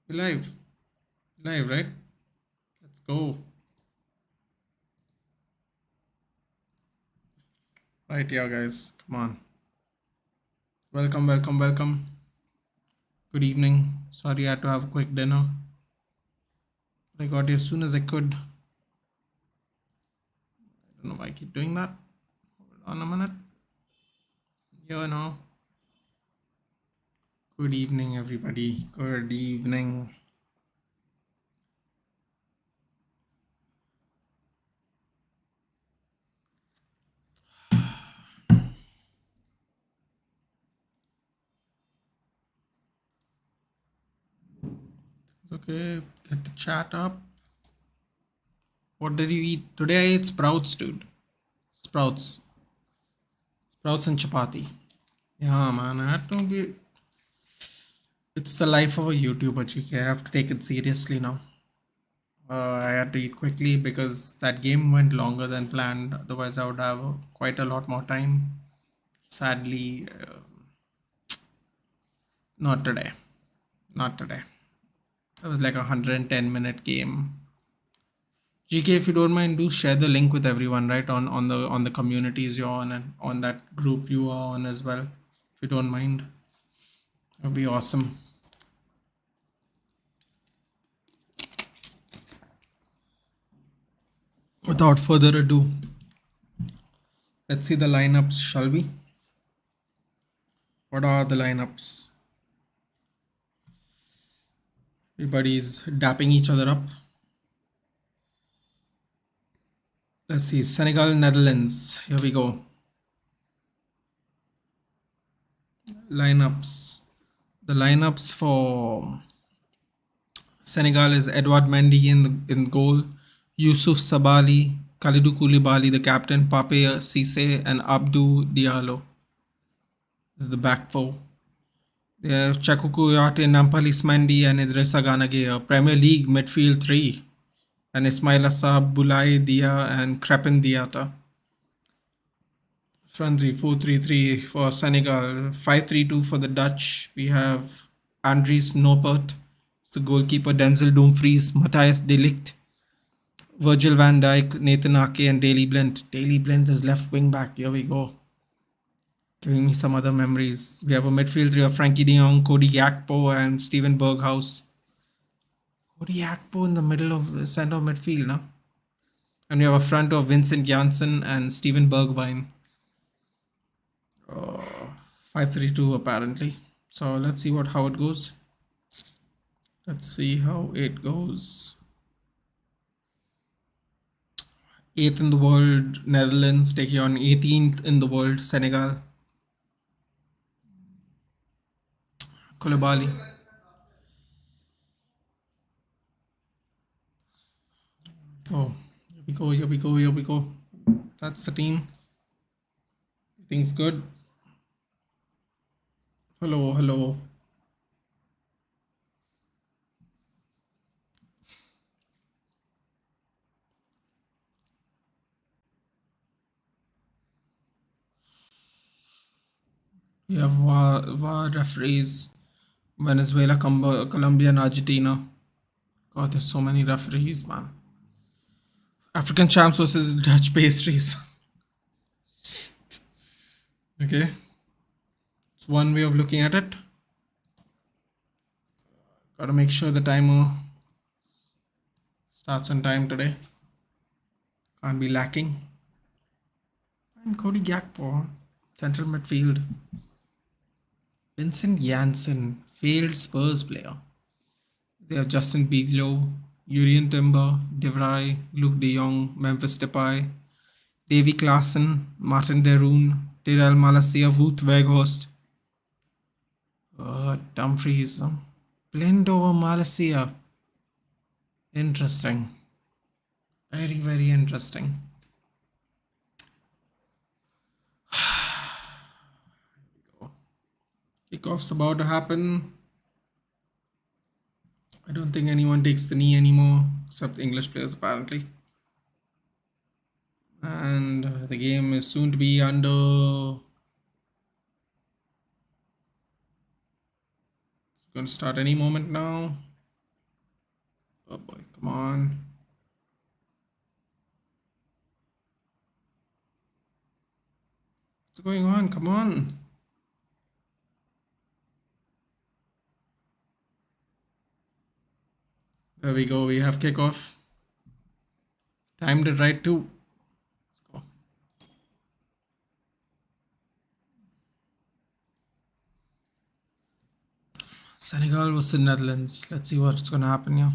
We're live. Live, right? Let's go. Right, yeah, guys. Come on. Welcome, welcome, welcome. Good evening. Sorry I had to have a quick dinner. I got here as soon as I could. I don't know why I keep doing that. Hold on a minute. You know. Good evening, everybody. Good evening. It's okay. Get the chat up. What did you eat? Today I ate sprouts, dude. Sprouts. Sprouts and chapati. Yeah, man. I had to be. It's the life of a YouTuber, Chiki. I have to take it seriously now. I had to eat quickly because that game went longer than planned. Otherwise, I would have quite a lot more time. Sadly, not today. Not today. It was like a 110-minute game. GK, if you don't mind, do share the link with everyone, right? On the communities you're on and on that group you are on as well. If you don't mind, it would be awesome. Without further ado, let's see the lineups, shall we? What are the lineups? Everybody's dapping each other up. Let's see, Senegal, Netherlands. Here we go. Lineups. The lineups for Senegal is Edouard Mendy in goal, Yusuf Sabali, Kalidou Koulibaly, the captain, Pape Cisse, and Abdou Diallo is the back four. They have Cheikhou Kouyaté, Nampalys Mendy, and Idrissa Gana Gueye. Premier League midfield three, and Ismail Assar, Boulaye Dia, and Crepin Diatta. Front three, 4-3-3 for Senegal, 5-3-2 for the Dutch. We have Andries Noppert, the goalkeeper, Denzel Dumfries, Matthias de Ligt, Virgil van Dijk, Nathan Ake, and Daley Blind. Daley Blind is left wing back. Here we go. Giving me some other memories. We have a midfield three of Frankie de Jong, Cody Gakpo, and Steven Berghaus. Cody Gakpo in the middle of center of midfield, no? And we have a front of Vincent Janssen and Steven Bergwijn. 5-3-2 apparently. So let's see how it goes. Let's see how it goes. 8th in the world, Netherlands taking on 18th in the world, Senegal. Koulibaly. Oh, here we go, here we go, here we go. That's the team. Everything's good. Hello, hello. We have VAR referees. Venezuela, Colombia, and Argentina. God, there's so many referees, man. African champs versus Dutch pastries. Okay. It's one way of looking at it. Gotta make sure the timer starts on time today. Can't be lacking. And Cody Gakpo, central midfield. Vincent Janssen, failed Spurs player. They have Justin Bijlow, Urian Timber, De Vrij, Luke De Jong, Memphis Depay, Davy Klaassen, Martin Deroon, Tyrell Malacia, Wout Weghorst, Dumfries, Blind over Malacia. Interesting. Very, very interesting. Kickoff's about to happen. I don't think anyone takes the knee anymore, except English players apparently. And the game is soon to be under. It's going to start any moment now. Oh boy, come on. What's going on? Come on. There we go. We have kickoff. Timed it right too. Let's go. Senegal was the Netherlands. Let's see what's going to happen here.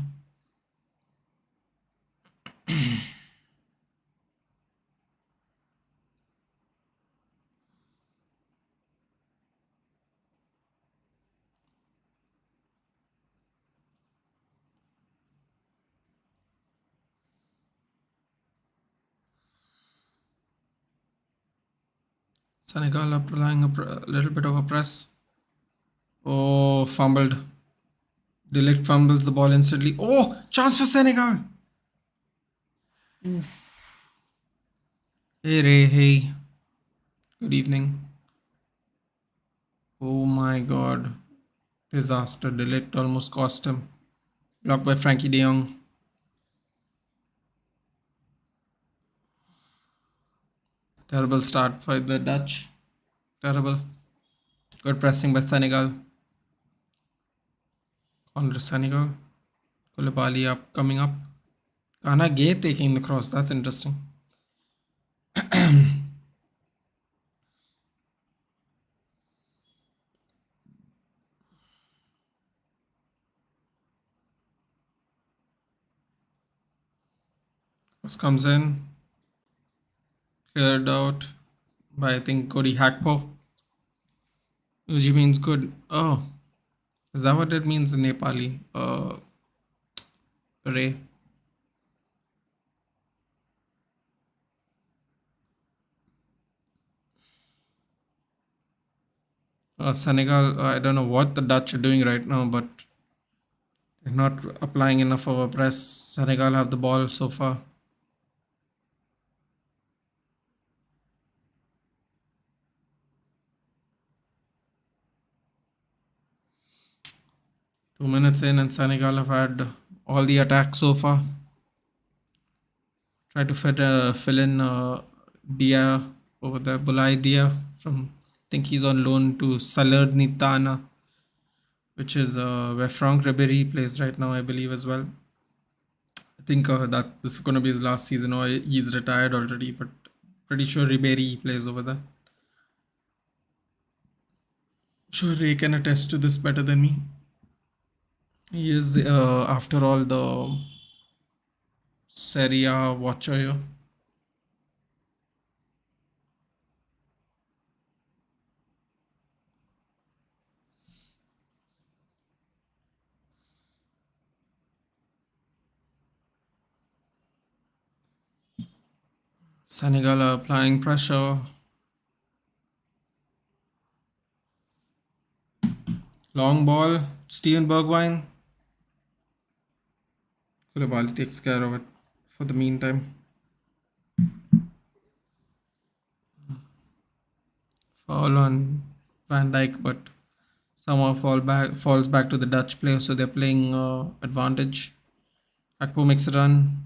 Senegal applying a little bit of a press. Oh, fumbled. Delict fumbles the ball instantly. Oh, chance for Senegal. Hey Ray, hey. Good evening. Oh my god. Disaster. Delict almost cost him. Blocked by Frankie de Jong. Terrible start by the Dutch. Terrible. Good pressing by Senegal. Contra Senegal. Koulibaly up, coming up. Ghana Gay taking the cross. That's interesting. Cross comes in. Cleared out by I think Cody Hakpo. Uji means good. Oh, is that what it means in Nepali? Ray. Senegal, I don't know what the Dutch are doing right now, but they're not applying enough of a press. Senegal have the ball so far. Two minutes in, and Senegal have had all the attacks so far. Try to fill in Dia over there, Bulai Dia from, I think he's on loan to Salernitana, which is where Franck Ribéry plays right now, I believe as well. I think that this is going to be his last season, or he's retired already, but pretty sure Ribéry plays over there. Sure, Ray can attest to this better than me. He is, after all, the Serie A watcher here. Senegal are applying pressure. Long ball. Steven Bergwijn. Koulibaly takes care of it for the meantime. Foul on Van Dijk, but somehow falls back to the Dutch player, so they're playing advantage. Akpo makes a run.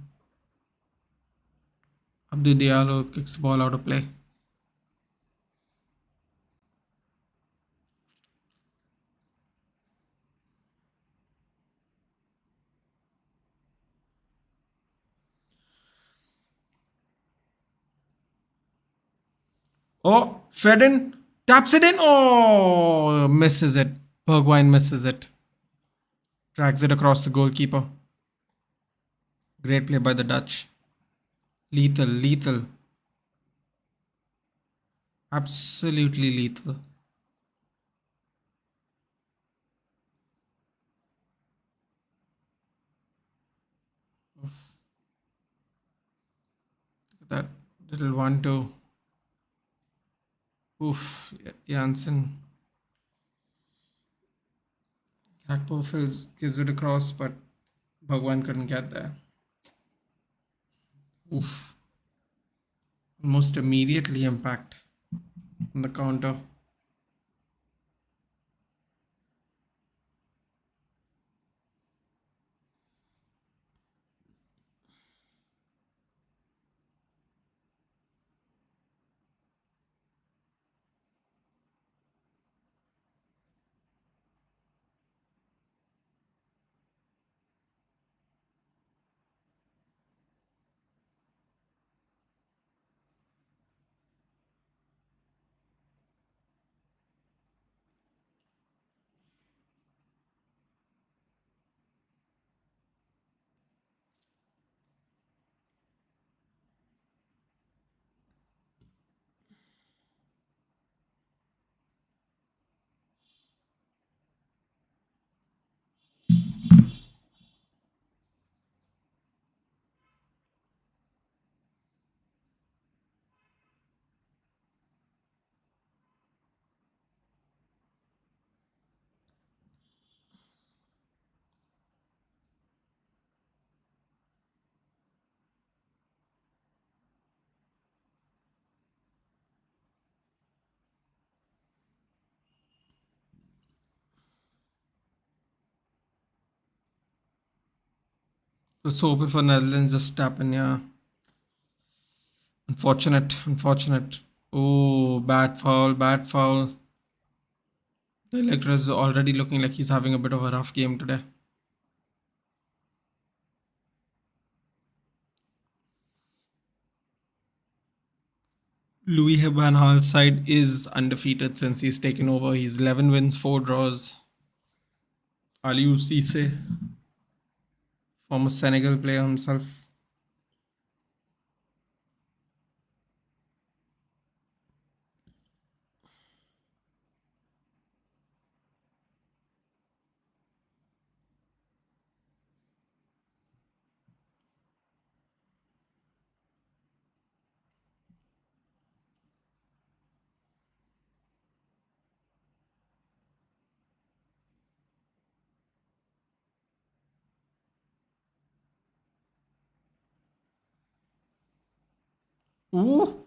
Abdou Diallo kicks the ball out of play. Oh, Fedin taps it in. Oh, misses it. Bergwijn misses it. Drags it across the goalkeeper. Great play by the Dutch. Lethal, lethal. Absolutely lethal. Oof. Look at that little 1-2. Oof, Janssen. Gakpo gives it across, but Bhagwan couldn't get there. Oof. Almost immediately impact on the counter. So hoping for Netherlands just tap in, yeah. Unfortunate, unfortunate. Oh, bad foul, bad foul. The elector is already looking like he's having a bit of a rough game today. Louis Van Gaal's side is undefeated since he's taken over. He's 11 wins, 4 draws. Aliou Cisse, former Senegal player himself. Ooh.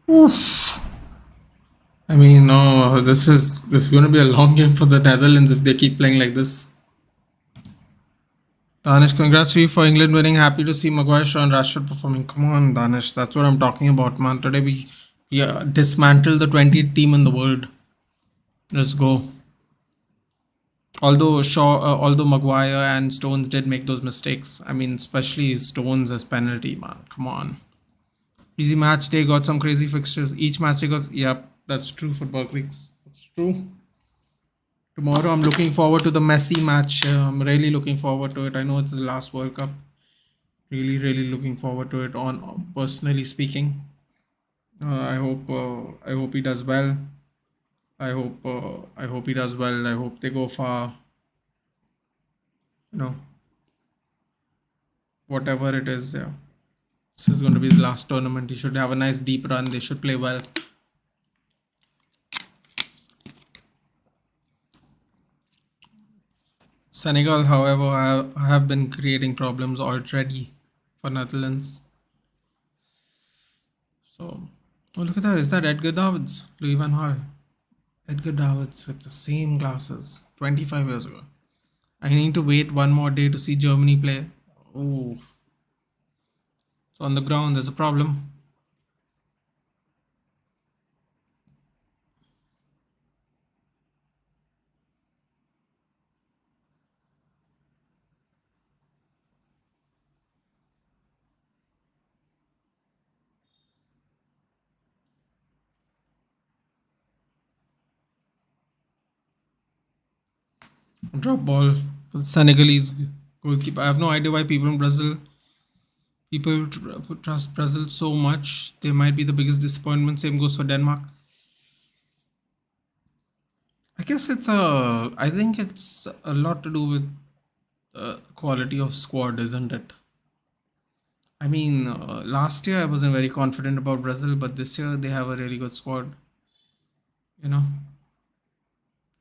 Oof. I mean, no, this is going to be a long game for the Netherlands if they keep playing like this. Danish, congrats to you for England winning. Happy to see Maguire, Shaw, and Rashford performing. Come on, Danish, that's what I'm talking about, man. Today we dismantled the 20th team in the world. Let's go. Although Maguire and Stones did make those mistakes. I mean, especially Stones as penalty, man. Come on. Easy match day, got some crazy fixtures. Each match day got, yep, that's true. Football Creeks. That's true. Tomorrow, I'm looking forward to the Messi match. I'm really looking forward to it. I know it's his last World Cup. Really, really looking forward to it. On personally speaking, I hope he does well. I hope he does well. I hope they go far. You know, whatever it is. Yeah. This is going to be his last tournament. He should have a nice deep run. They should play well. Senegal, however, have been creating problems already for Netherlands. So, oh, look at that. Is that Edgar Davids? Louis Van Gaal. Edgar Davids with the same glasses 25 years ago. I need to wait one more day to see Germany play. Oh, so on the ground, there's a problem. Drop ball for the Senegalese goalkeeper. I have no idea why people trust Brazil so much. They might be the biggest disappointment. Same goes for Denmark. I guess I think it's a lot to do with quality of squad, isn't it? I mean, last year I wasn't very confident about Brazil, but this year they have a really good squad. You know,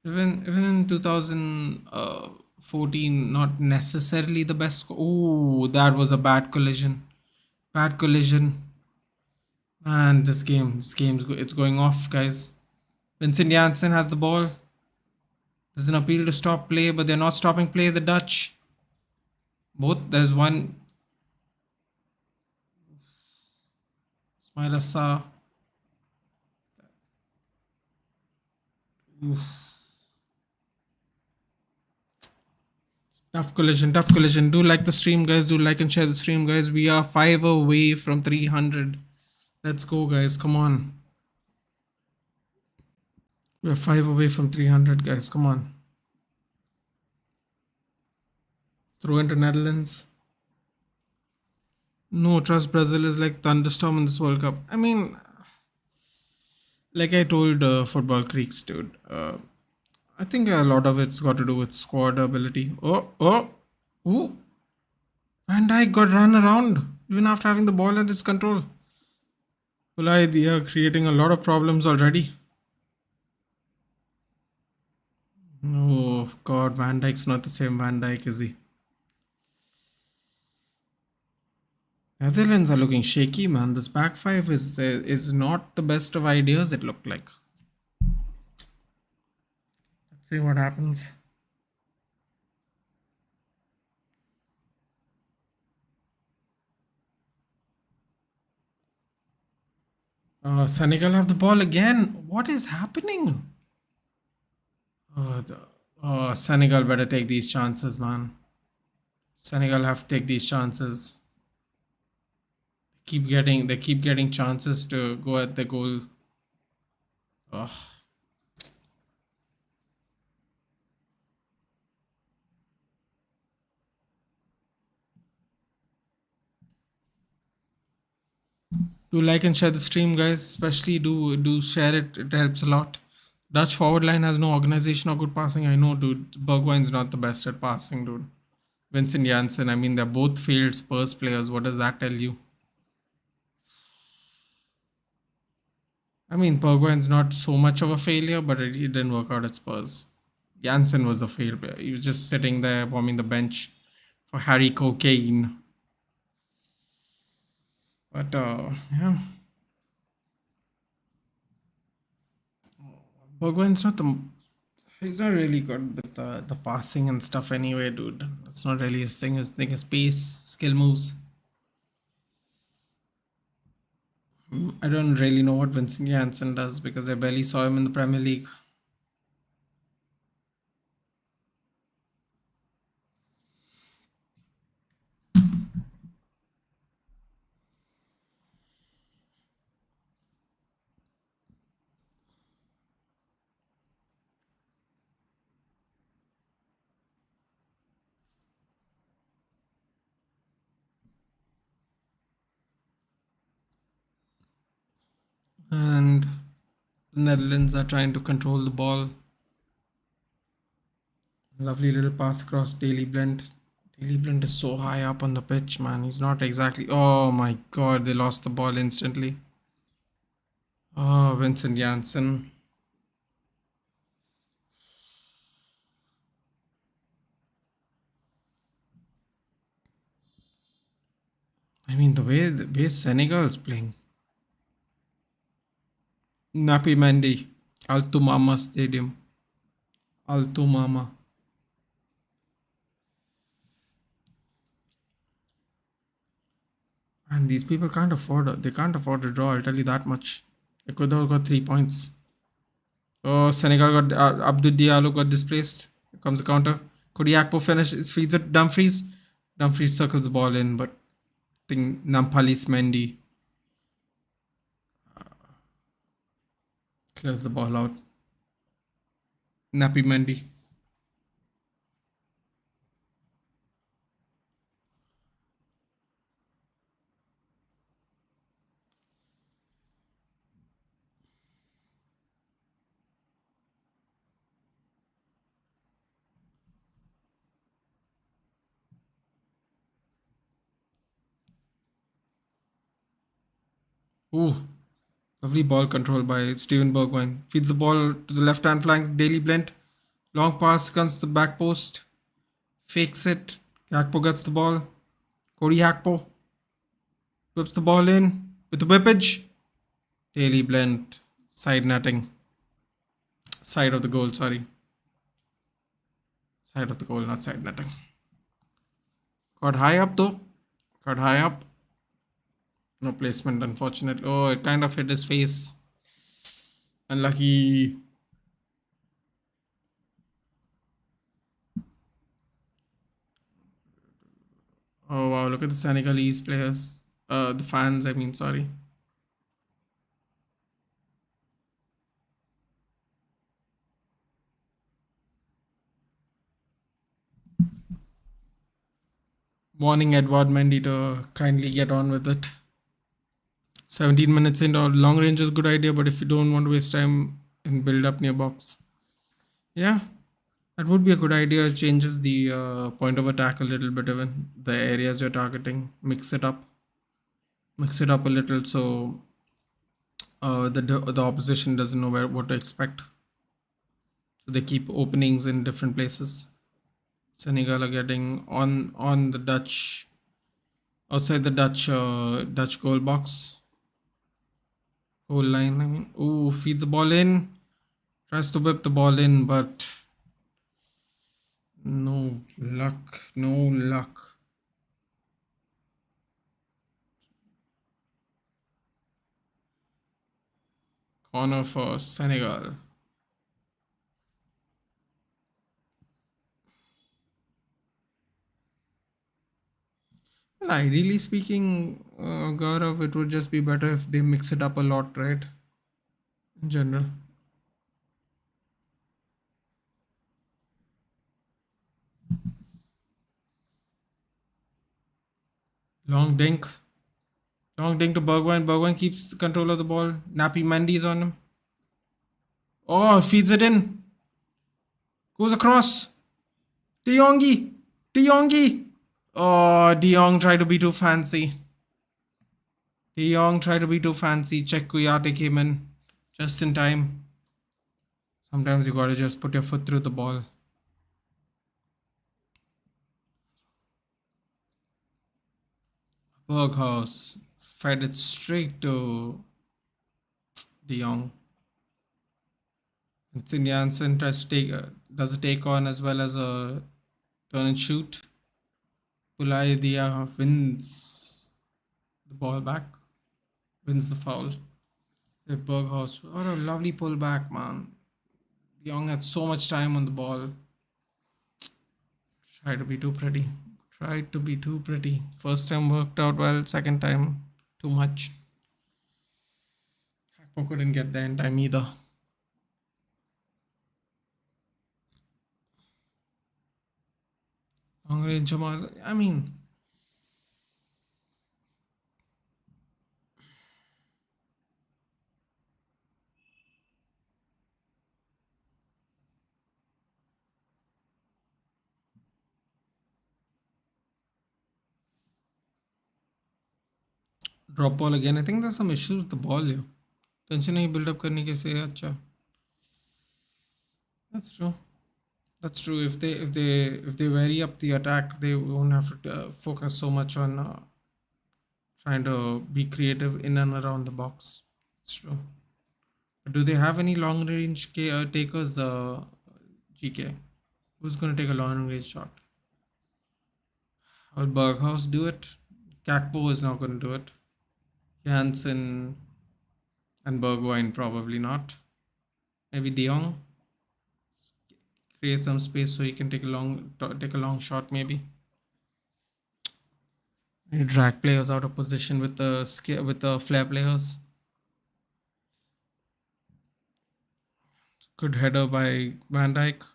even in 2014, not necessarily the best. Oh, that was a bad collision. Bad collision. Man, it's going off, guys. Vincent Janssen has the ball. There's an appeal to stop play, but they're not stopping play. The Dutch. There's one. Ismail Assar. Oof. Tough collision, tough collision. Do like the stream, guys. Do like and share the stream, guys. We are 5 away from 300. Let's go, guys. Come on. We're 5 away from 300, guys. Come on. Throw into Netherlands. No, trust Brazil is like thunderstorm in this World Cup. I mean, like I told Football Creeks, dude. I think a lot of it's got to do with squad ability. Ooh. Van Dijk got run around even after having the ball at his control. Ulai, they are creating a lot of problems already. Oh God, Van Dijk's not the same Van Dijk, is he? Netherlands are looking shaky, man. This back five is not the best of ideas. It looked like. Let's see what happens. Senegal have the ball again. What is happening? Senegal better take these chances, man. Senegal have to take these chances. They keep getting chances to go at the goal. Ugh. Do like and share the stream, guys. Especially do share it. It helps a lot. Dutch forward line has no organization or good passing. I know, dude. Bergwijn's not the best at passing, dude. Vincent Janssen. I mean, they're both failed Spurs players. What does that tell you? I mean, Bergwijn's not so much of a failure, but it didn't work out at Spurs. Janssen was a failure. He was just sitting there warming the bench for Harry Cocaine. But yeah, Bergwijn's not the. He's not really good with the passing and stuff anyway, dude. That's not really his thing. His thing is pace, skill moves. I don't really know what Vincent Janssen does because I barely saw him in the Premier League. And the Netherlands are trying to control the ball. Lovely little pass across Daily Blend. Daily Blend is so high up on the pitch, man. He's not exactly. Oh my God, they lost the ball instantly. Oh, Vincent Janssen. I mean, the way Senegal is playing. Napi Mendy, Altumama Stadium. Altumama. And these people can't afford a draw, I'll tell you that much. Ecuador got 3 points. Oh, Senegal got Abdul Diallo got displaced. Here comes the counter. Kodiakpo feeds it Dumfries. Dumfries circles the ball in, but I think Nampalis Mendy clears the ball out. Nappy Mendy. Ooh, lovely ball control by Steven Bergwijn. Feeds the ball to the left hand flank. Daily Blend. Long pass comes to the back post. Fakes it. Gakpo gets the ball. Cody Hakpo whips the ball in with the whippage. Daily Blend. Side netting. Side of the goal, sorry. Side of the goal, not side netting. Got high up though. Got high up. No placement, unfortunately. Oh, it kind of hit his face. Unlucky. Oh wow, look at the Senegalese players. The fans, I mean, sorry. Warning Edward Mendy to kindly get on with it. 17 minutes in, or long range is a good idea, but if you don't want to waste time and build up near box, yeah, that would be a good idea. It changes the point of attack a little bit, even the areas you're targeting. Mix it up a little, so the opposition doesn't know what to expect. So they keep openings in different places. Senegal are getting on the Dutch outside the Dutch goal box. Goal line, I mean. Ooh, feeds the ball in. Tries to whip the ball in, but no luck. No luck. Corner for Senegal. Well, ideally speaking, Gaurav, it would just be better if they mix it up a lot, right? In general. Long dink. Long dink to Bergwijn. Bergwijn keeps control of the ball. Nappy Mendy's on him. Oh, feeds it in. Goes across. De Jongie. De Jongie. Oh, De Jong tried to be too fancy. De Jong tried to be too fancy. Check Kuyate came in just in time. Sometimes you gotta just put your foot through the ball. Berghaus fed it straight to De Jong. And Sin Janssen does a take on as well as a turn and shoot. Pulai Dia wins the ball back, wins the foul. Berghaus, what a lovely pullback, man. De Jong had so much time on the ball. Tried to be too pretty. Tried to be too pretty. First time worked out well, second time, too much. Hakpo couldn't get there in time either. Long range Jamal, I mean, drop ball again. I think there's some issue with the ball here. Tension नहीं build up करने के से अच्छा. That's true. That's true. If they vary up the attack, they won't have to focus so much on trying to be creative in and around the box. It's true. But do they have any long range takers? GK, who's gonna take a long range shot? Will Berghaus do it? Gakpo is not gonna do it. Janssen and Bergwijn probably not. Maybe De Jong create some space so he can take a long shot maybe. You drag players out of position with the flair players. Good header by Van Dijk.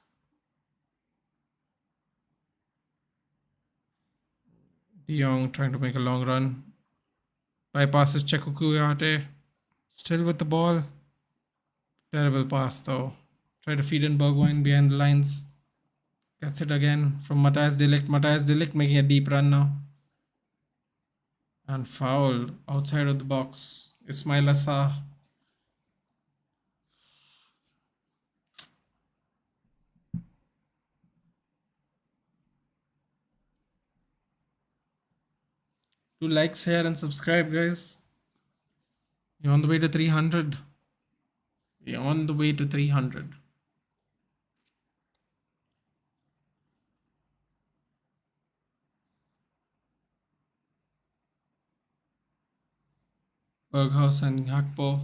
De Jong trying to make a long run. Bypasses Checo Kuyate. Still with the ball. Terrible pass though. Try to feed in Bergwijn behind the lines. Gets it again from Matthias de Ligt. Matthias de Ligt making a deep run now. And foul outside of the box. Ismail Assar. Do like, share, and subscribe, guys. You're on the way to 300. You're on the way to 300. Berghaus and Gakpo.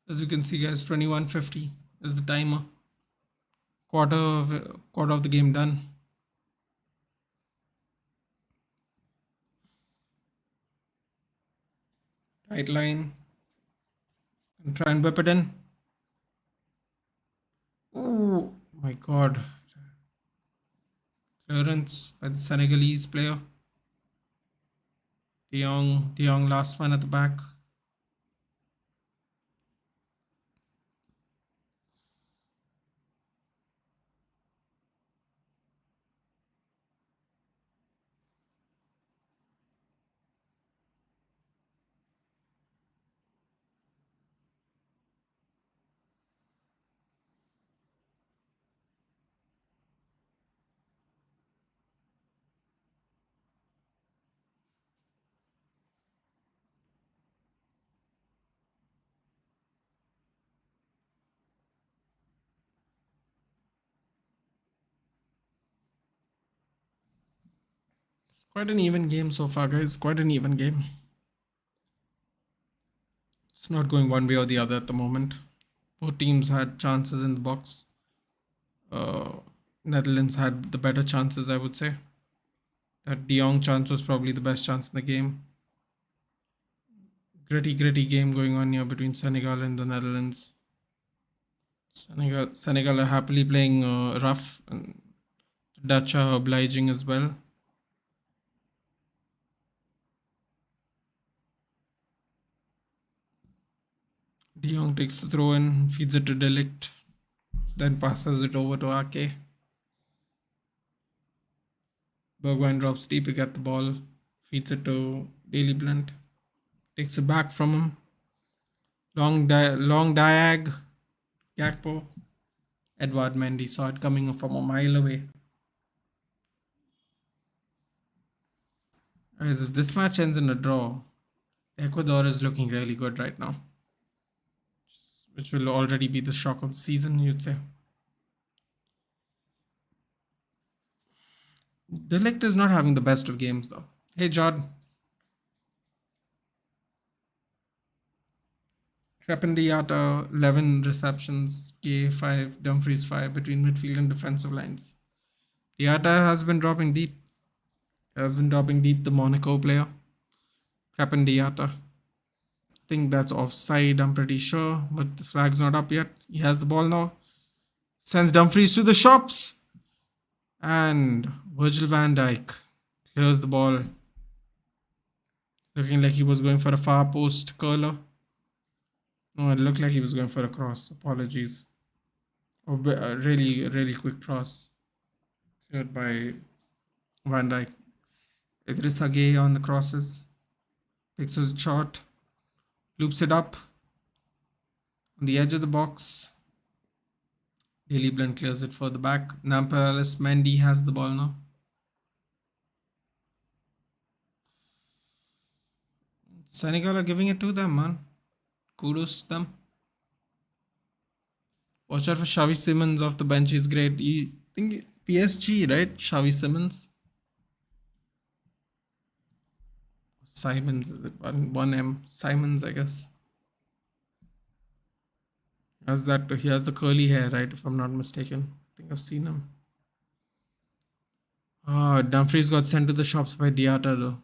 As you can see, guys, 21:50 is the timer. Quarter of the game done. Tight line. And try and whip it in. Oh my god. Clearance by the Senegalese player. De Jong last one at the back. It's quite an even game so far, guys. Quite an even game. It's not going one way or the other at the moment. Both teams had chances in the box. Uh, Netherlands had the better chances, I would say. That De Jong chance was probably the best chance in the game. Gritty game going on here between Senegal and the Netherlands. Senegal are happily playing rough, and the Dutch are obliging as well. De Jong takes the throw in, feeds it to Delict, then passes it over to Ake. Bergwijn drops deep to get the ball, feeds it to Daily Blunt, takes it back from him. Long diag, Gakpo. Edward Mendy saw it coming from a mile away. As if this match ends in a draw, Ecuador is looking really good right now, which will already be the shock of the season, you'd say. Delict is not having the best of games though. Hey, Jod. Crependiata, 11 receptions, K 5, Dumfries 5 between midfield and defensive lines. Diata has been dropping deep. The Monaco player. Crependiata. I think that's offside, I'm pretty sure, but the flag's not up yet. He has the ball now. Sends Dumfries to the shops. And Virgil van Dijk clears the ball. Looking like he was going for a far post curler. No, it looked like he was going for a cross. Apologies. A really quick cross. Cleared by Van Dijk. Idrissa Gueye on the crosses. Takes a shot. Loops it up. On the edge of the box. Daily Blunt clears it for the back. Nampalys Mendy has the ball now. Senegal are giving it to them, man. Kudos to them. Watch out for Xavi Simons off the bench. He's great. You think PSG, right? Xavi Simons. Simons, is it one M? Simons, I guess. He has the curly hair, right? If I'm not mistaken. I think I've seen him. Dumfries got sent to the shops by Diata though.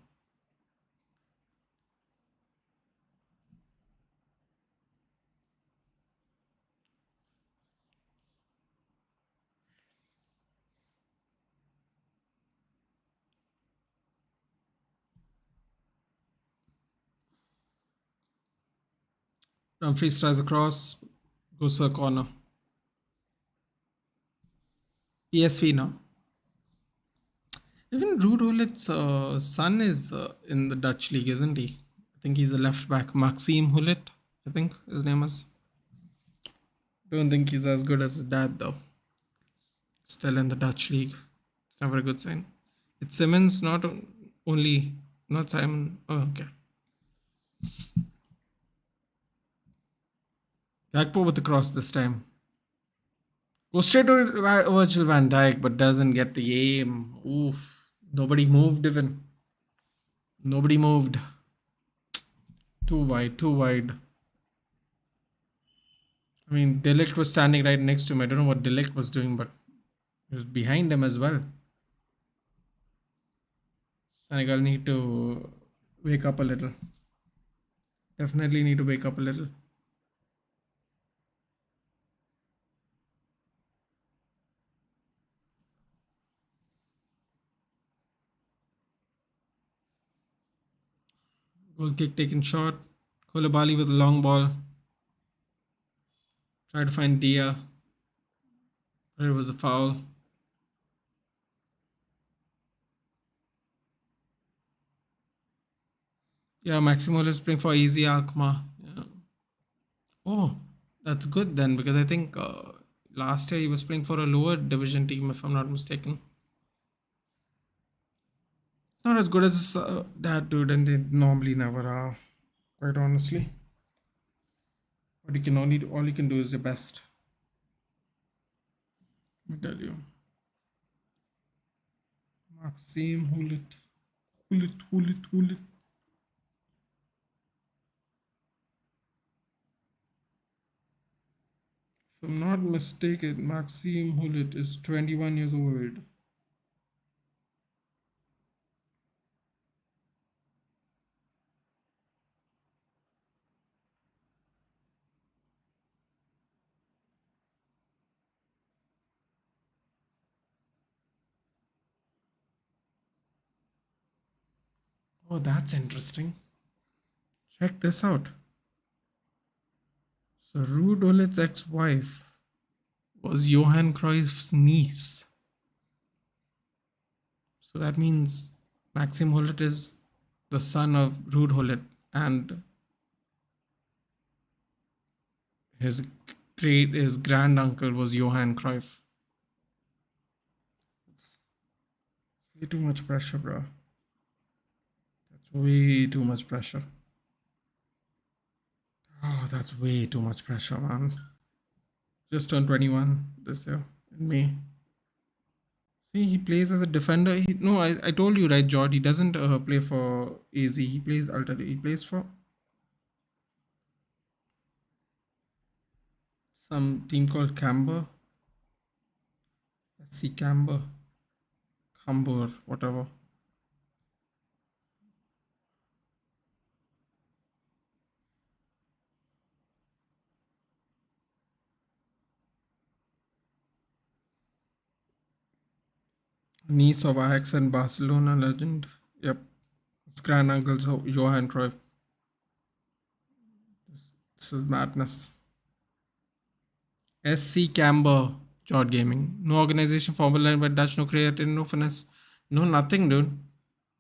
Dumfries tries a cross, goes for a corner. PSV now. Even Ruud Hullit's son is in the Dutch league, isn't he? I think he's a left back. Maxime Hullit, I think his name is. Don't think he's as good as his dad though. Still in the Dutch league. It's never a good sign. It's Simmons, not only, not Simon. Oh, okay. Gakpo with the cross this time. Goes straight to Virgil van Dijk, but doesn't get the aim. Oof. Nobody moved even. Nobody moved. Too wide, too wide. I mean, Delict was standing right next to him. I don't know what Delict was doing, but he was behind him as well. Senegal need to wake up a little. Definitely need to wake up a little. Goal kick taken short. Koulibaly with a long ball. Try to find Dia. But it was a foul. Yeah, Maximo is playing for Easy Alkmaar. Yeah. Oh, that's good then because I think last year he was playing for a lower division team, if I'm not mistaken. Not as good as that dude, and they normally never are, quite honestly. But you can only all you can do is your best. Let me tell you, Maxime Hulit, Hulit. If I'm not mistaken, Maxime Hulit is 21 years old. Oh, that's interesting. Check this out. So Ruud Hullit's ex-wife was Johan Cruyff's niece. So that means Maxim Hullet is the son of Ruud Hullet, and his his grand uncle was Johan Cruyff. Way too much pressure, bro. That's way too much pressure. Oh, that's way too much pressure, man. Just turned 21 this year in May. See, he plays as a defender. No, I told you, right, Jord. He doesn't play for AZ. He plays alter. He plays for some team called Camber. SC Camber. Camber, whatever. Niece of Ajax and Barcelona legend. Yep. It's grand uncle Johan Cruyff. This is madness. SC Camber, Jord Gaming. No organization formalized by Dutch, no creative, no finesse, no nothing, dude.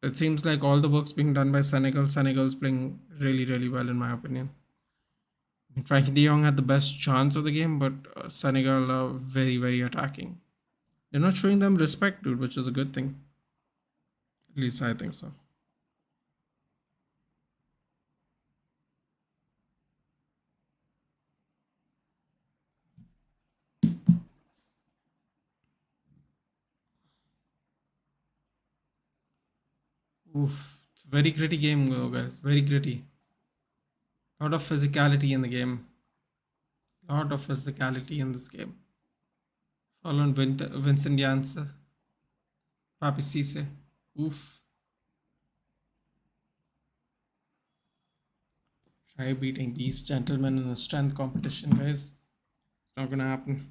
It seems like all the work's being done by Senegal. Senegal's playing really, really well, in my opinion. Frankie de Jong had the best chance of the game, but Senegal are very, very attacking. They're not showing them respect, dude, which is a good thing. At least I think so. Oof. It's a very gritty game, guys. Very gritty. A lot of physicality in the game. A lot of physicality in this game. Following Vincent Janssen. Papi Cisse. Oof. Try beating these gentlemen in a strength competition, guys. It's not gonna happen.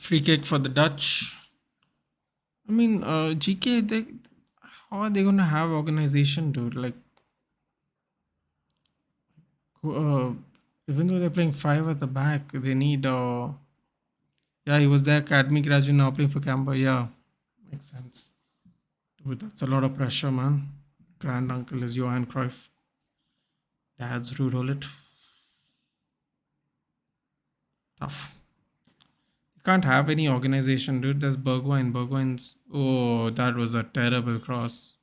Free kick for the Dutch. I mean, GK, how are they gonna have organization, dude? Like, uh, even though they're playing five at the back, they need. Yeah, he was the academy graduate now playing for Camber. Yeah, makes sense. Dude, that's a lot of pressure, man. Grand uncle is Johan Cruyff. Dad's Ruud Gullit. Tough. You can't have any organization, dude. There's Bergwijn. Bergwijn's. Oh, that was a terrible cross.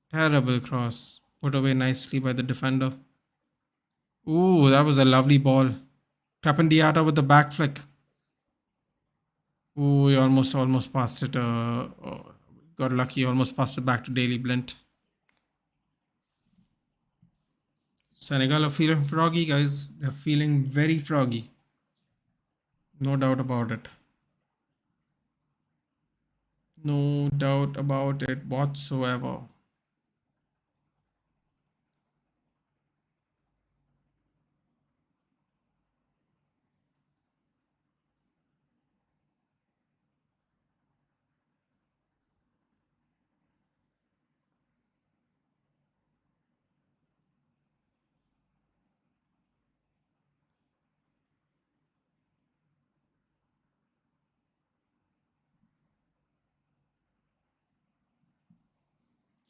Terrible cross. Put away nicely by the defender. Ooh, that was a lovely ball. Trapandiata with the back flick. Ooh, he almost passed it. Got lucky. Almost passed it back to Daily Blind. Senegal are feeling froggy, guys. They're feeling very froggy. No doubt about it. No doubt about it whatsoever.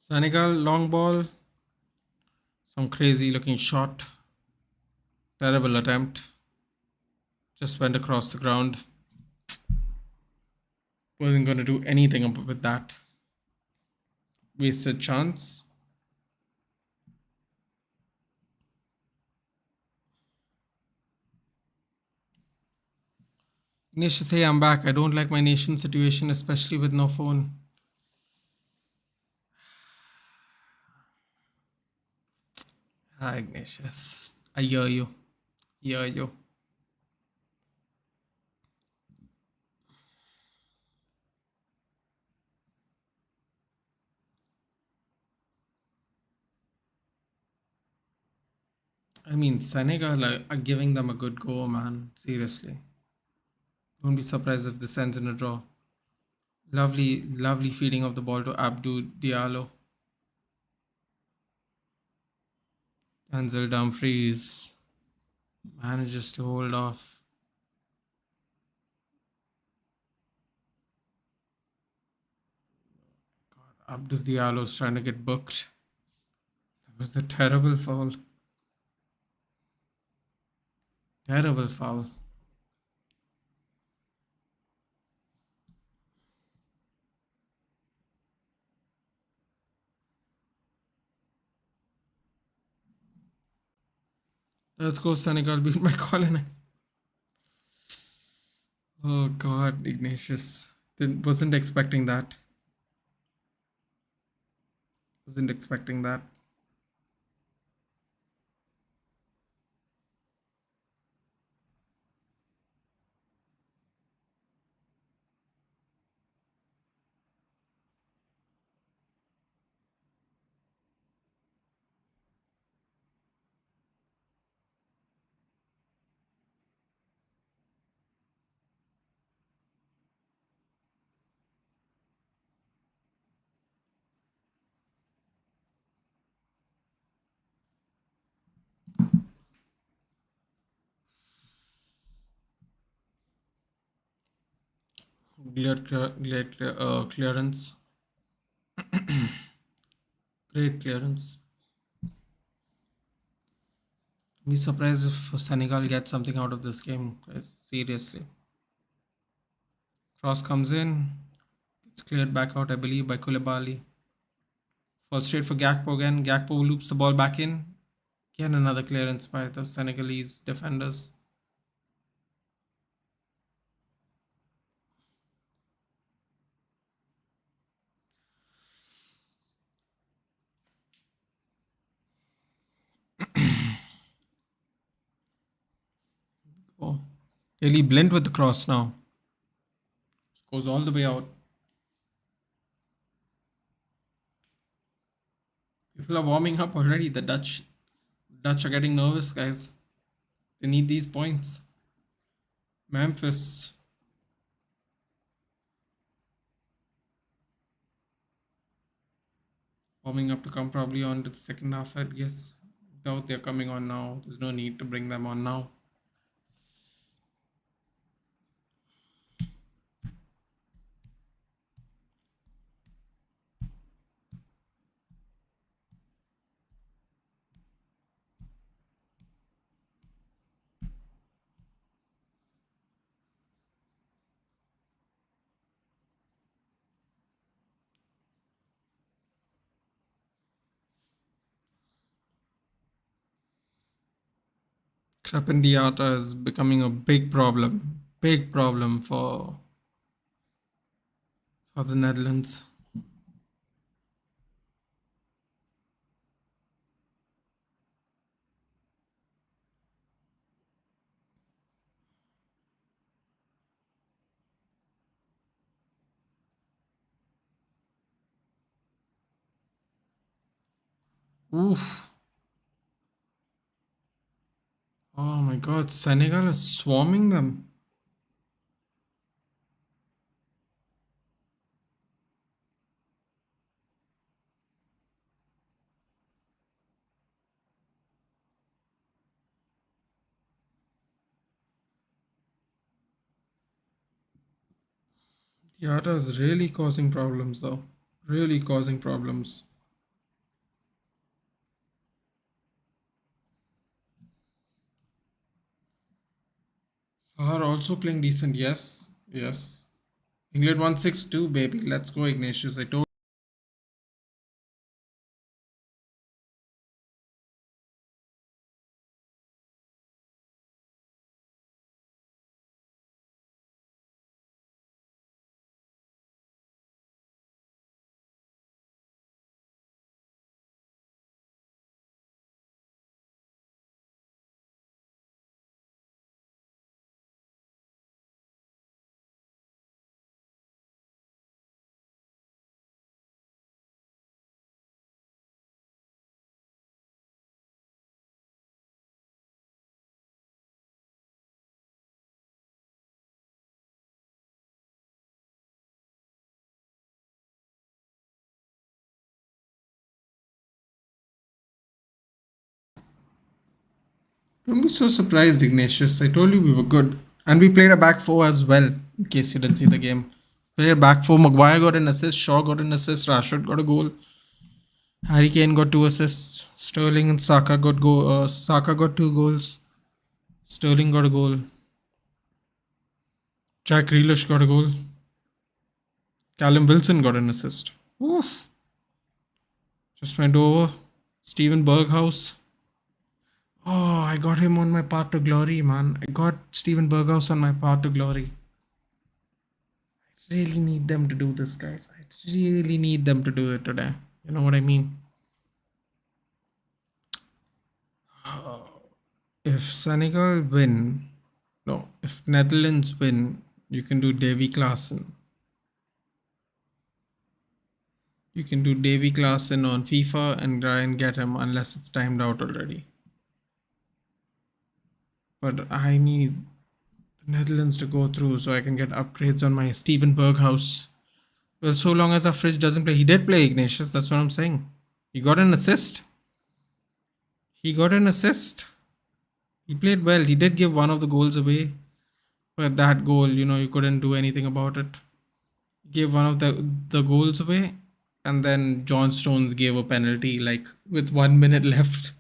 Senegal, long ball. Some crazy looking shot. Terrible attempt. Just went across the ground. Wasn't going to do anything with that. Wasted chance. Ignatius, hey, I'm back. I don't like my nation situation, especially with no phone. Hi, Ignatius. I hear you. Hear you. I mean, Senegal are giving them a good go, man. Seriously. Don't be surprised if this ends in a draw. Lovely, lovely feeding of the ball to Abdou Diallo. Denzel Dumfries manages to hold off. God, Abdou Diallo's trying to get booked. That was a terrible foul. Terrible foul. Let's go, Senegal beat my colony. Oh God, Ignatius. Wasn't expecting that. Wasn't expecting that. Clearance. Great clearance. Be surprised if Senegal gets something out of this game, guys. Seriously. Cross comes in. It's cleared back out, I believe, by Koulibaly. First straight for Gakpo again. Gakpo loops the ball back in. Again, another clearance by the Senegalese defenders. Oh, Daily Blind with the cross now. Goes all the way out. People are warming up already. The Dutch are getting nervous, guys. They need these points. Memphis. warming up to come probably on to the second half. I guess doubt they're coming on now. There's no need to bring them on now. Crependiata is becoming a big problem for the Netherlands. Oof. Oh my god, Senegal is swarming them. Diata is really causing problems though. Really causing problems. Are also playing decent. Yes. Yes. England 1-6-2, baby. Let's go, Ignatius. I told don't be so surprised, Ignatius. I told you we were good. And we played a back four as well, in case you didn't see the game. Played a back four. Maguire got an assist, Shaw got an assist, Rashford got a goal. Harry Kane got two assists. Sterling and Saka got two goals. Sterling got a goal. Jack Grealish got a goal. Callum Wilson got an assist. Oof. Just went over. Steven Berghaus. Oh, I got him on my path to glory, man. I got Steven Berghaus on my path to glory. I really need them to do this, guys. I really need them to do it today. You know what I mean? If Senegal win, no, if Netherlands win, you can do Davy Klaassen. You can do Davy Klaassen on FIFA and try and get him unless it's timed out already. But I need the Netherlands to go through so I can get upgrades on my Steven Berghaus. Well, so long as our fridge doesn't play. He did play, Ignatius. That's what I'm saying. He got an assist. He got an assist. He played well. He did give one of the goals away. But that goal, you couldn't do anything about it. He gave one of the goals away. And then John Stones gave a penalty like with 1 minute left.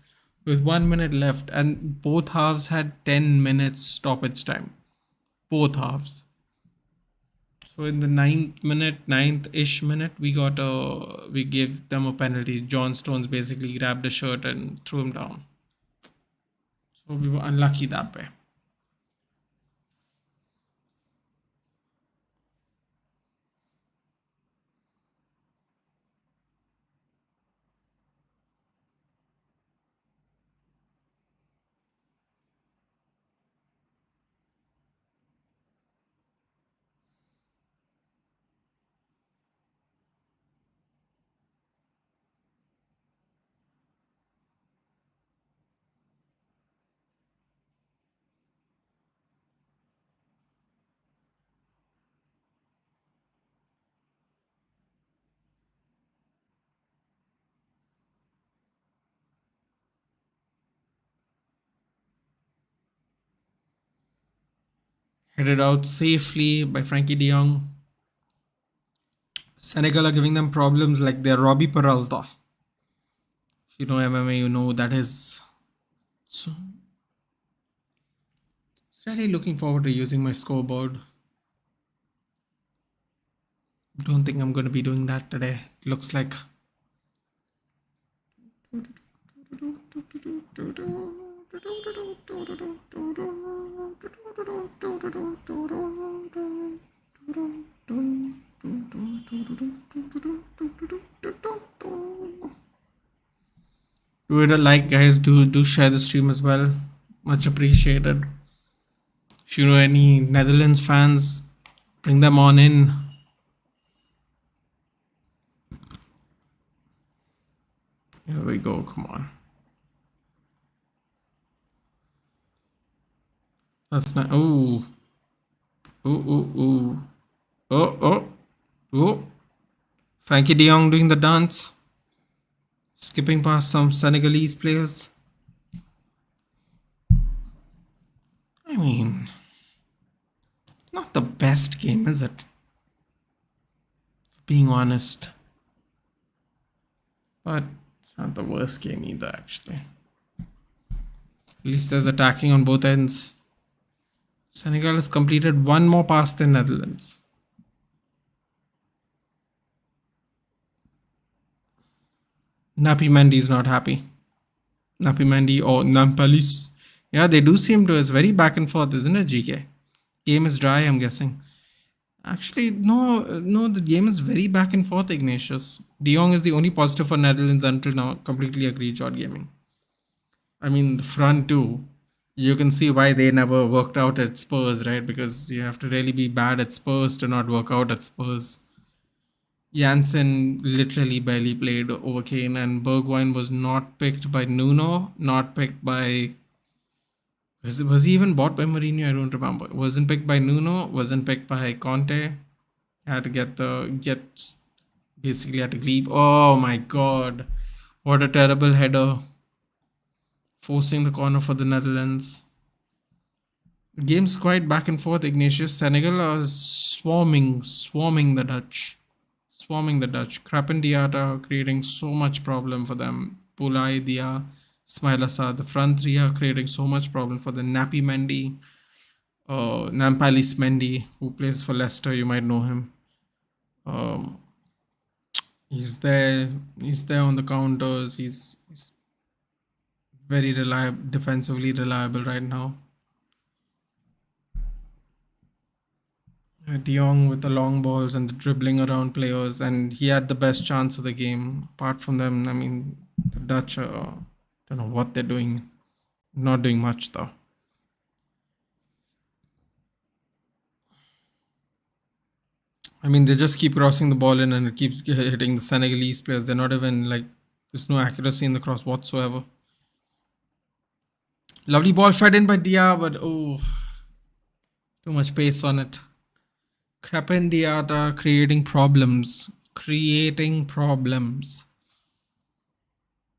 With 1 minute left. And both halves had 10 minutes stoppage time. Both halves. So in the ninth-ish minute, we gave them a penalty. John Stones basically grabbed a shirt and threw him down. So we were unlucky that way. Headed out safely by Frankie de Jong. Senegal are giving them problems like they're Robbie Peralta. If you know MMA, you know that is. So, really looking forward to using my scoreboard. Don't think I'm going to be doing that today. Looks like. Do it a like, guys. Do share the stream as well. Much appreciated. If you know any Netherlands fans, bring them on in. Here we go. Come on. That's not. Ooh. Ooh, ooh, ooh. Oh, oh, oh. Frankie de Jong doing the dance. Skipping past some Senegalese players. I mean, not the best game, is it? Being honest. But not the worst game either, actually. At least there's attacking on both ends. Senegal has completed one more pass than Netherlands. Napi Mendy is not happy. Napi Mendy or Nampalis. Yeah, they do seem to. It's very back and forth, isn't it, GK? Game is dry, I'm guessing. Actually, no, the game is very back and forth, Ignatius. De Jong is the only positive for Netherlands until now. Completely agree, Jod Gaming. I mean, the front two, you can see why they never worked out at Spurs, right? Because you have to really be bad at Spurs to not work out at Spurs. Janssen literally barely played over Kane, and Bergwijn was not picked by Nuno, not picked by. Was he even bought by Mourinho? I don't remember. Wasn't picked by Nuno, wasn't picked by Conte. Had to basically had to leave. Oh my god. What a terrible header. Forcing the corner for the Netherlands. The game's quite back and forth, Ignatius. Senegal are swarming the Dutch. Swarming the Dutch. Krapin Diatta creating so much problem for them. Pulai Dia, Ismail Assar. The front three are creating so much problem for the Napi Mendy. Nampalis Mendy, who plays for Leicester, you might know him. He's there on the counters. He's very reliable, defensively reliable right now. De Jong with the long balls and the dribbling around players, and he had the best chance of the game. Apart from them, I mean, the Dutch don't know what they're doing. Not doing much though. I mean, they just keep crossing the ball in, and it keeps hitting the Senegalese players. They're not even like, there's no accuracy in the cross whatsoever. Lovely ball fed in by Dia, but oh, too much pace on it. Krapin Diatta creating problems.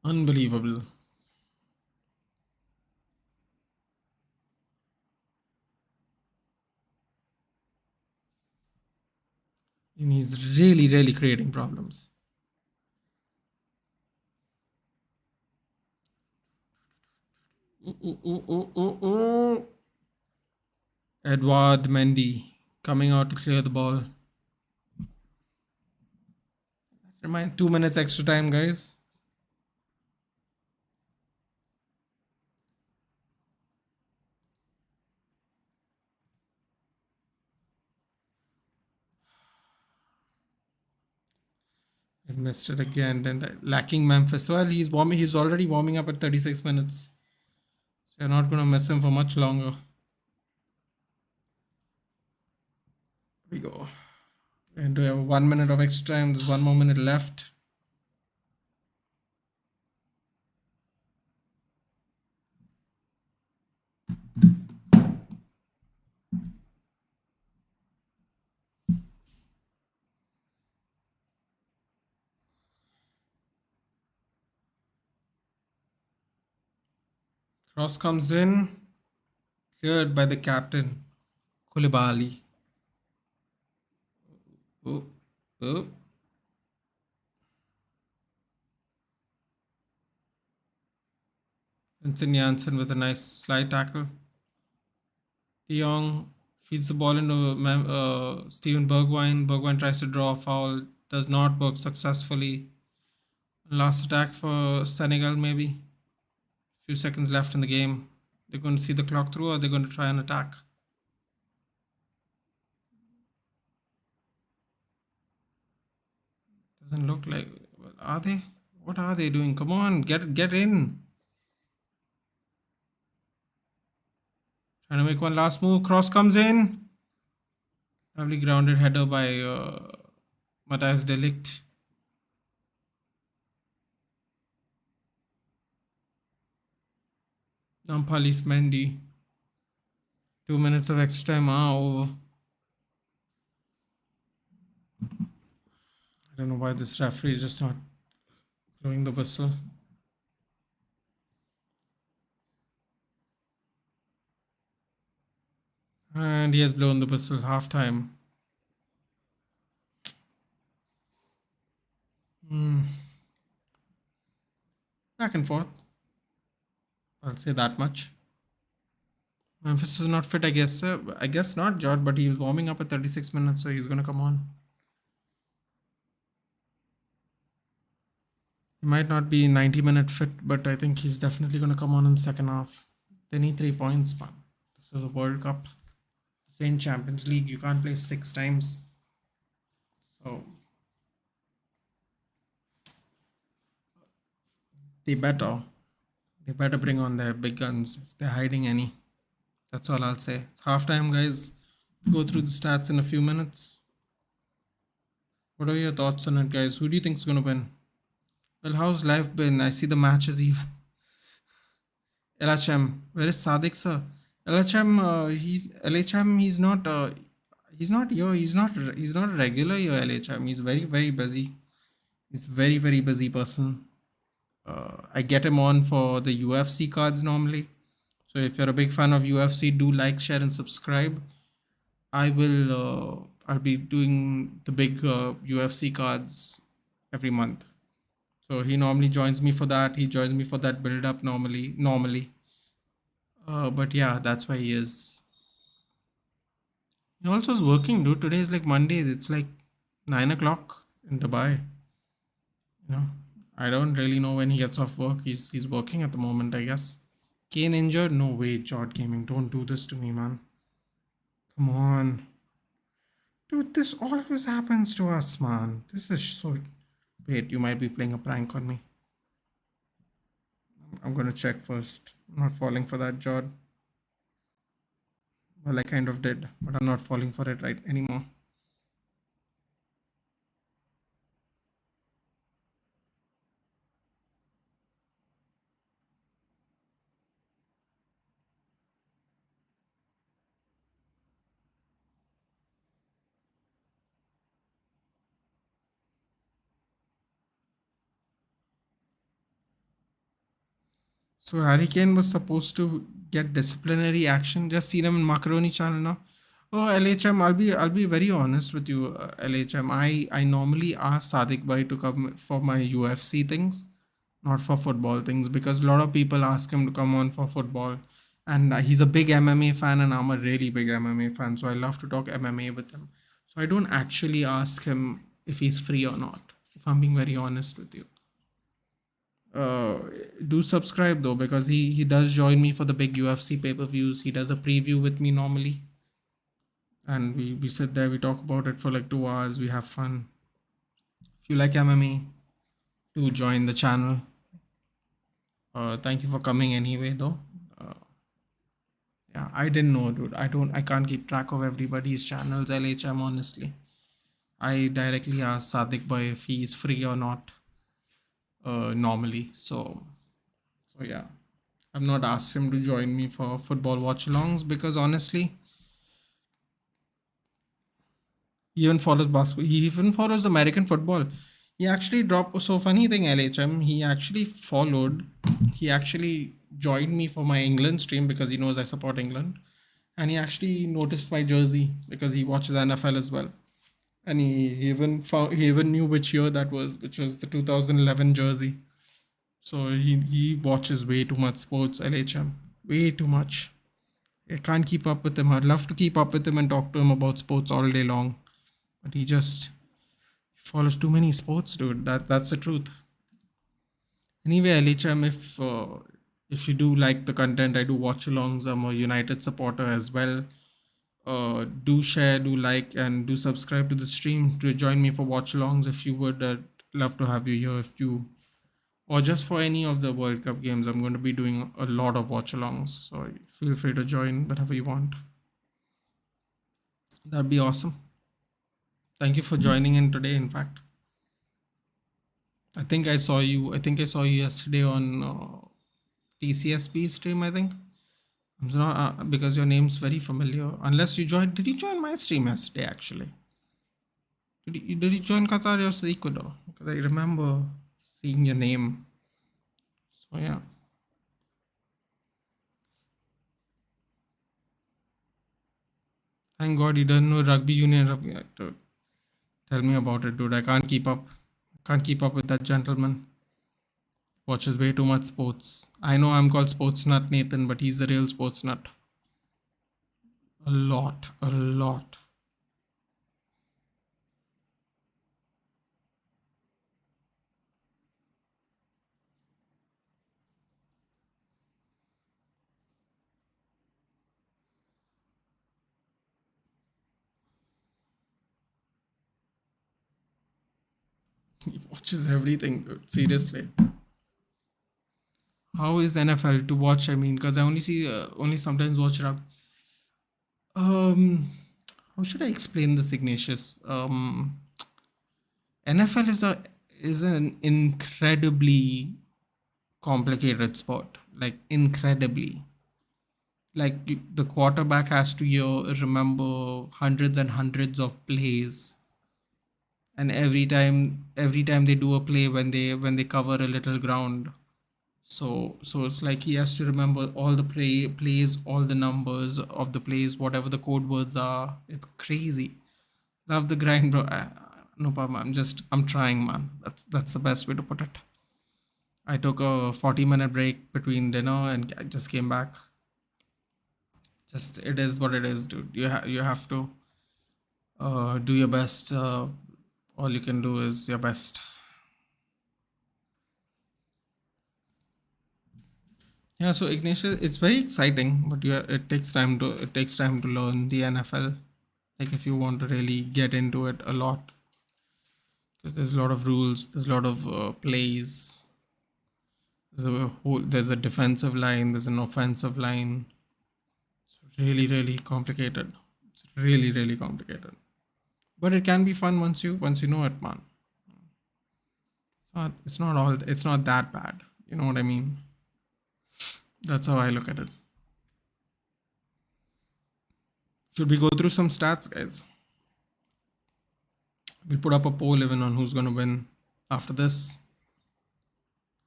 Unbelievable. And he's really creating problems. Edouard Mendy coming out to clear the ball. Remind 2 minutes extra time, guys. I missed it again. Then lacking Memphis. Well, he's warming. He's already warming up at 36 minutes. So you're not gonna miss him for much longer. Here we go. And we have 1 minute of extra time. There's 1 more minute left. Cross comes in, cleared by the captain, Koulibaly. Oh, oh. Vincent Janssen with a nice slide tackle. De Jong feeds the ball into Steven Bergwijn. Bergwijn tries to draw a foul, does not work successfully. Last attack for Senegal, maybe. Few seconds left in the game. They're going to see the clock through, or they're going to try an attack. Doesn't look like. Well, are they? What are they doing? Come on, get in. Trying to make one last move. Cross comes in. Lovely grounded header by Matthias Delict. Nampalis Mendy. 2 minutes of extra time are over. I don't know why this referee is just not blowing the whistle. And he has blown the whistle. Half time. Back and forth. I'll say that much. Memphis is not fit, I guess. I guess not, George, but he was warming up at 36 minutes, so he's going to come on. He might not be 90-minute fit, but I think he's definitely going to come on in the second half. They need 3 points, man. This is a World Cup. This ain't Champions League. You can't play 6 times. So they better bring on their big guns if they're hiding any. That's all I'll say. It's halftime, guys. Go through the stats in a few minutes. What are your thoughts on it, guys? Who do you think is going to win? Well, how's life been? I see the matches even. LHM, where is Sadiq, sir? LHM, he's LHM. He's not here. He's not a regular here. LHM. He's very busy. He's very busy person. I get him on for the UFC cards normally. So if you're a big fan of UFC, do like, share, and subscribe. I'll be doing the big UFC cards every month. So he normally joins me for that. He joins me for that build up normally. But yeah, that's why he is. He also is working, dude. Today is like Monday. It's like 9 o'clock in Dubai. You know, I don't really know when he gets off work. He's working at the moment, I guess. Kane injured? No way, Jord Gaming. Don't do this to me, man. Come on. Dude, this always happens to us, man. This is so... Wait, you might be playing a prank on me. I'm gonna check first. I'm not falling for that, Jord. Well, I kind of did, but I'm not falling for it right anymore. So Harry Kane was supposed to get disciplinary action. Just seen him in Macaroni channel now. Oh, LHM, I'll be very honest with you, LHM. I normally ask Sadiq Bhai to come for my UFC things, not for football things, because a lot of people ask him to come on for football, and he's a big MMA fan, and I'm a really big MMA fan, so I love to talk MMA with him. So I don't actually ask him if he's free or not, if I'm being very honest with you. uh do subscribe though, because he does join me for the big UFC pay-per-views. He does a preview with me normally, and we sit there, we talk about it for like 2 hours, we have fun. If you like MMA, do join the channel. Thank you for coming anyway though. Yeah, I didn't know, dude. I can't keep track of everybody's channels, LHM, honestly. I directly ask Sadiq Bhai if he's free or not, normally. So yeah, I've not asked him to join me for football watch-alongs, because honestly, he even follows basketball. He even follows American football. He actually dropped. So funny thing, LHM. He actually followed. He actually joined me for my England stream because he knows I support England, and he actually noticed my jersey because he watches NFL as well. And he even knew which year that was, which was the 2011 jersey. So he watches way too much sports, LHM, way too much. I can't keep up with him. I'd love to keep up with him and talk to him about sports all day long, but he just follows too many sports, dude. That's the truth. Anyway, LHM, if you do like the content, I do watch alongs. I'm a United supporter as well. Do share, do like, and do subscribe to the stream to join me for watch alongs if you would. I'd love to have you here if you, or just for any of the World Cup games. I'm going to be doing a lot of watch alongs, so feel free to join whenever you want. That'd be awesome. Thank you for joining in today. In fact, I think I saw you. I think I saw you yesterday on TCSP stream. I think. I'm not because your name's very familiar. Unless you joined, did you join my stream yesterday? Actually, did you join Qatar or Ecuador? Because I remember seeing your name. So yeah. Thank God you don't know rugby union. Dude, tell me about it, dude. I can't keep up. Can't keep up with that gentleman. Watches way too much sports. I know I'm called Sports Nut Nathan, but he's the real Sports Nut. A lot, a lot. He watches everything, dude. Seriously. How is NFL to watch? I mean, because I only see, only sometimes watch rugby. Um, how should I explain this, Ignatius? NFL is an incredibly complicated sport, like incredibly. Like the quarterback has to remember hundreds and hundreds of plays, and every time they do a play, when they cover a little ground, so it's like he has to remember all the plays, all the numbers of the plays, whatever the code words are. It's crazy. Love the grind, bro. No problem. I'm trying, man. That's the best way to put it. I took a 40-minute break between dinner and I just came back. Just it is what it is, dude. You have to do your best. All you can do is your best. Yeah. So Ignatius, it's very exciting, but it takes time to learn the NFL. Like if you want to really get into it a lot, because there's a lot of rules, there's a lot of plays. There's a defensive line, there's an offensive line. It's really, really complicated. It's really, really complicated. But it can be fun once you know it, man. It's not that bad. You know what I mean? That's how I look at it. Should we go through some stats, guys? We'll put up a poll even on who's gonna win after this.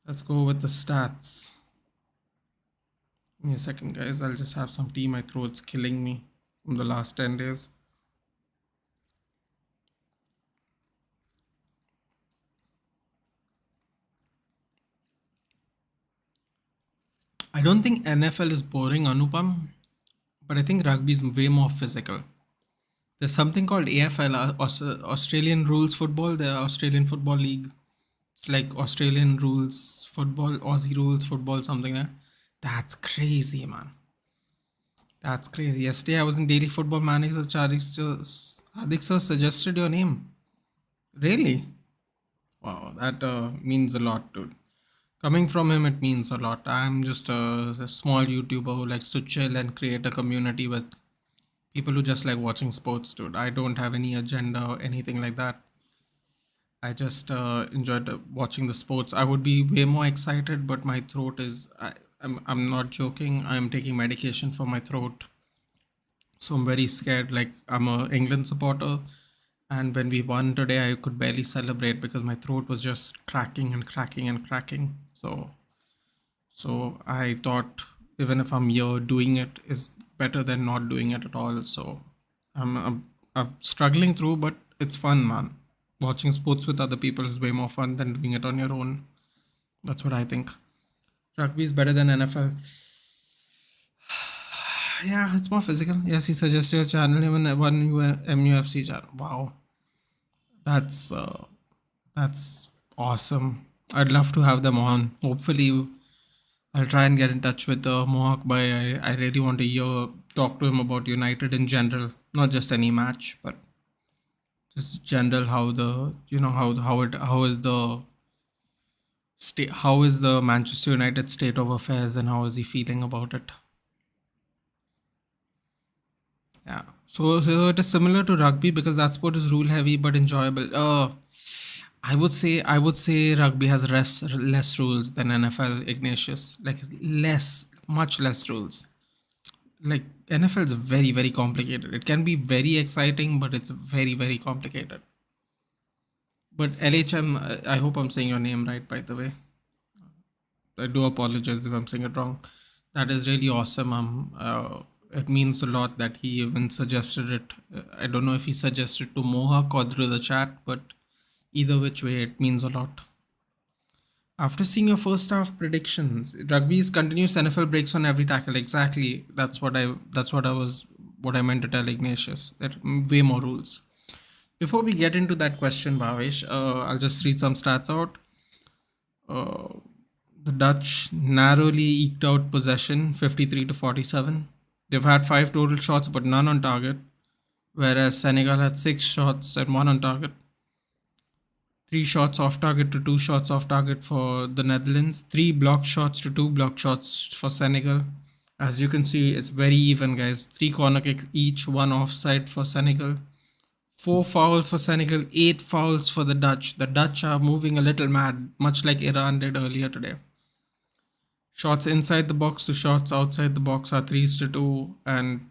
Let's go with the stats. Give me a second, guys. I'll just have some tea. My throat's killing me from the last 10 days. I don't think NFL is boring, Anupam, but I think rugby is way more physical. There's something called AFL, Australian Rules Football, the Australian Football League. It's like Australian Rules Football, Aussie Rules Football, something like that. That's crazy, man. That's crazy. Yesterday I was in Daily Football Manager. Hadik sir suggested your name. Really? Wow, that means a lot, dude. Coming from him, it means a lot. I'm just a small YouTuber who likes to chill and create a community with people who just like watching sports, dude. I don't have any agenda or anything like that. I just enjoyed watching the sports. I would be way more excited, but my throat is. I'm not joking. I'm taking medication for my throat, so I'm very scared. Like I'm a England supporter, and when we won today, I could barely celebrate because my throat was just cracking and cracking and cracking. So I thought even if I'm here doing it, is better than not doing it at all. So I'm struggling through, but it's fun, man. Watching sports with other people is way more fun than doing it on your own. That's what I think. Rugby is better than NFL. Yeah, it's more physical. Yes, he suggested your channel, even one MUFC channel. Wow, that's uh, that's awesome. I'd love to have them on. Hopefully, I'll try and get in touch with Mohawk Bhai. I really want to talk to him about United in general, not just any match, but just general how the how is the state, how is the Manchester United state of affairs, and how is he feeling about it. Yeah. So it is similar to rugby because that sport is rule heavy but enjoyable. I would say rugby has less rules than NFL, Ignatius. Like much less rules. Like NFL is very complicated. It can be very exciting, but it's very complicated. But LHM, I hope I'm saying your name right, by the way. I do apologize if I'm saying it wrong. That is really awesome. It means a lot that he even suggested it. I don't know if he suggested to Mohawk or through the chat, but either which way, it means a lot. After seeing your first half predictions, rugby's continuous NFL breaks on every tackle. Exactly. What I meant to tell Ignatius. There are way more rules. Before we get into that question, Bhavesh, I'll just read some stats out. The Dutch narrowly eked out possession, 53 to 47. They've had 5 total shots, but none on target, whereas Senegal had 6 shots and 1 on target. 3 shots off target to 2 shots off target for the Netherlands. 3 block shots to 2 block shots for Senegal. As you can see, it's very even, guys. 3 corner kicks each, 1 offside for Senegal. 4 fouls for Senegal, 8 fouls for the Dutch. The Dutch are moving a little mad, much like Iran did earlier today. Shots inside the box to shots outside the box are 3-2 and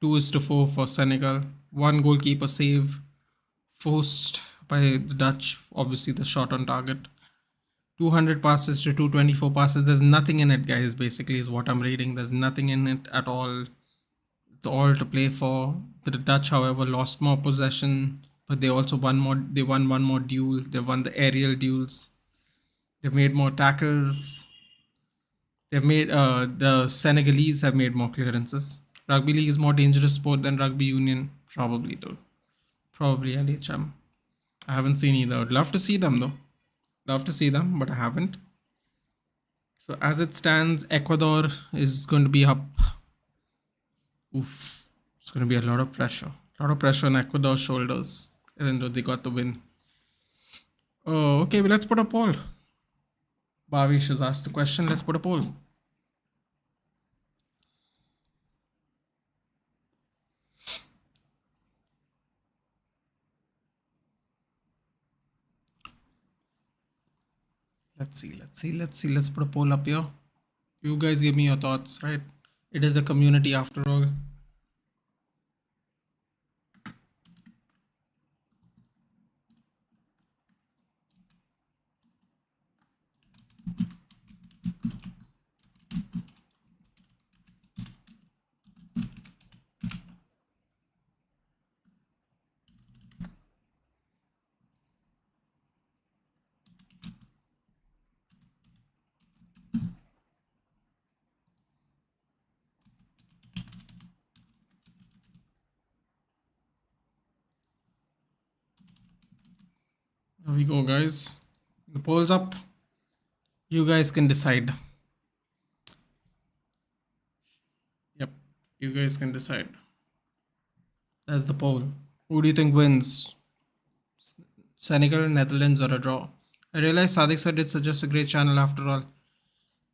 2-4 for Senegal. 1 goalkeeper save forced by the Dutch, obviously the shot on target. 200 passes to 224 passes. There's nothing in it, guys, basically, is what I'm reading. There's nothing in it at all. It's all to play for. The Dutch, however, lost more possession, but they also won more. They won one more duel. They won the aerial duels. They made more tackles. They've made the Senegalese have made more clearances. Rugby league is more dangerous sport than rugby union, probably though. Probably LHM. I haven't seen either. I'd love to see them though. Love to see them, but I haven't. So as it stands, Ecuador is going to be up. Oof. It's going to be a lot of pressure. A lot of pressure on Ecuador's shoulders, even though they got the win. Oh, okay, well, let's put a poll. Bhavish has asked the question. Let's put a poll. Let's see. Let's put a poll up here. You guys give me your thoughts, right? It is a community after all. There we go, guys. The poll's up. You guys can decide. Yep, you guys can decide. That's the poll. Who do you think wins? Senegal, Netherlands, or a draw? I realize Sadiq said it's just a great channel after all.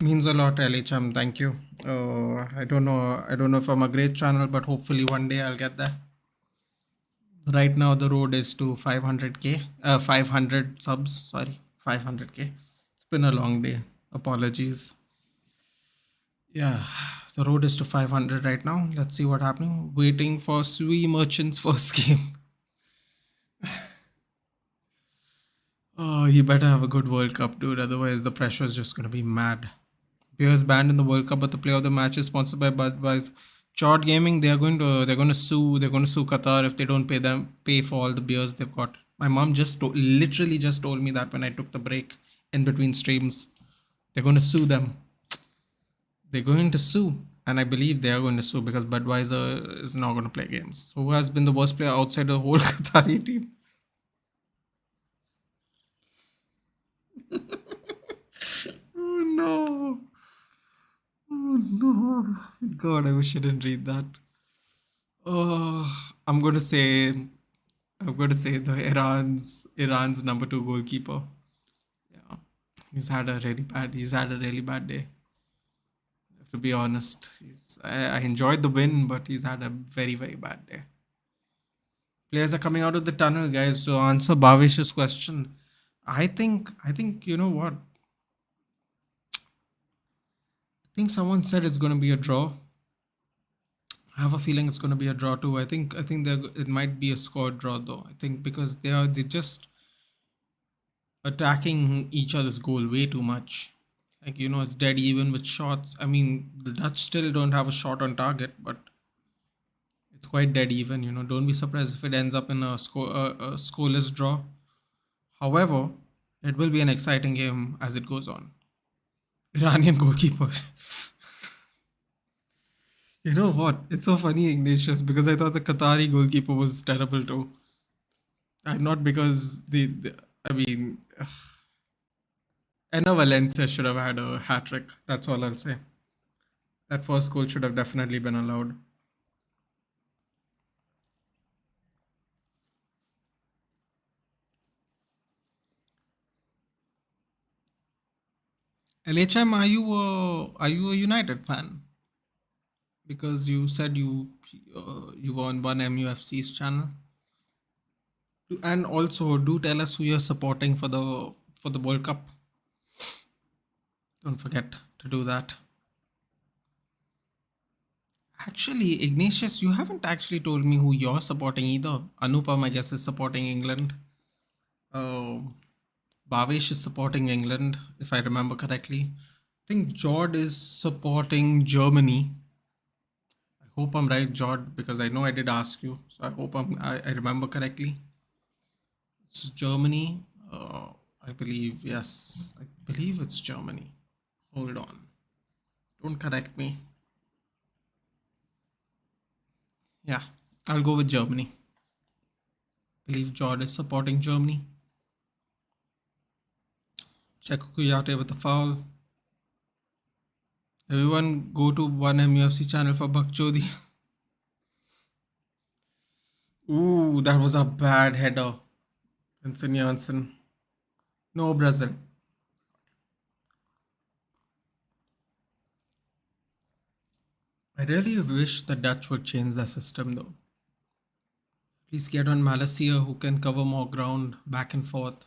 Means a lot, LHM. Thank you. I don't know if I'm a great channel, but hopefully one day I'll get there. Right now the road is to 500k, 500 subs. Sorry, 500k. It's been a long day. Apologies. Yeah, the road is to 500 right now. Let's see what's happening. Waiting for Sui Merchant's first game. Oh, you better have a good World Cup, dude. Otherwise, the pressure is just going to be mad. Beers banned in the World Cup, but the play of the match is sponsored by Budweiser. Chord Gaming, they're going to sue Qatar if they don't pay for all the beers they've got. My mom literally just told me that when I took the break in between streams. They're going to sue them. They're going to sue, and I believe they are going to sue because Budweiser is not going to play games. So who has been the worst player outside the whole Qatari team? Oh no! Oh no! God, I wish I didn't read that. Oh, I'm going to say the Iran's number two goalkeeper. Yeah, he's had a really bad day. To be honest, I enjoyed the win, but he's had a very very bad day. Players are coming out of the tunnel, guys. To answer Bhavish's question, I think you know what? I think someone said it's going to be a draw. I have a feeling it's going to be a draw too. I think it might be a score draw though. I think because they're just attacking each other's goal way too much. Like it's dead even with shots. I mean, the Dutch still don't have a shot on target, but it's quite dead even. Don't be surprised if it ends up in a scoreless draw. However, it will be an exciting game as it goes on. Iranian goalkeeper. You know what? It's so funny, Ignatius, because I thought the Qatari goalkeeper was terrible too. And not because I mean, Enna Valencia should have had a hat trick. That's all I'll say. That first goal should have definitely been allowed. LHM, are you a United fan? Because you said you were on one MUFC's channel. And also, do tell us who you're supporting for the World Cup. Don't forget to do that. Actually, Ignatius, you haven't actually told me who you're supporting either. Anupam, I guess, is supporting England. Oh, Bhavesh is supporting England, if I remember correctly. I think Jord is supporting Germany. I hope I'm right, Jord, because I know I did ask you. So I hope I remember correctly. It's Germany. I believe, yes. I believe it's Germany. Hold on. Don't correct me. Yeah, I'll go with Germany. I believe Jord is supporting Germany. Checo Kuyate with the foul. Everyone go to one MUFC channel for Bakchodi. Ooh, that was a bad header. Vincent Janssen. No, Brazil. I really wish the Dutch would change the system though. Please get on Malacia who can cover more ground back and forth.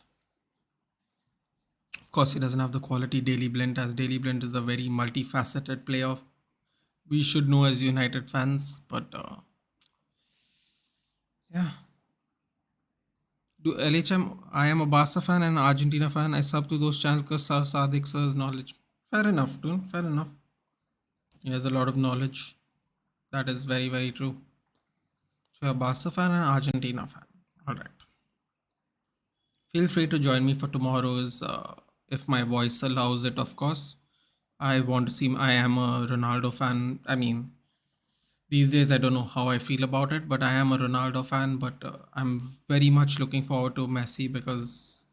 Of course, he doesn't have the quality Daily Blind as Daily Blind is a very multifaceted player. We should know as United fans, but yeah. Do LHM? I am a Barca fan and an Argentina fan. I sub to those channels because Sadiq sir's knowledge. Fair enough, dude. Fair enough. He has a lot of knowledge. That is very, very true. So you're a Barca fan and an Argentina fan. All right. Feel free to join me for tomorrow's, if my voice allows it, of course. I want to see. I am a Ronaldo fan. I mean, these days I don't know how I feel about it, but I am a Ronaldo fan. But I'm very much looking forward to Messi because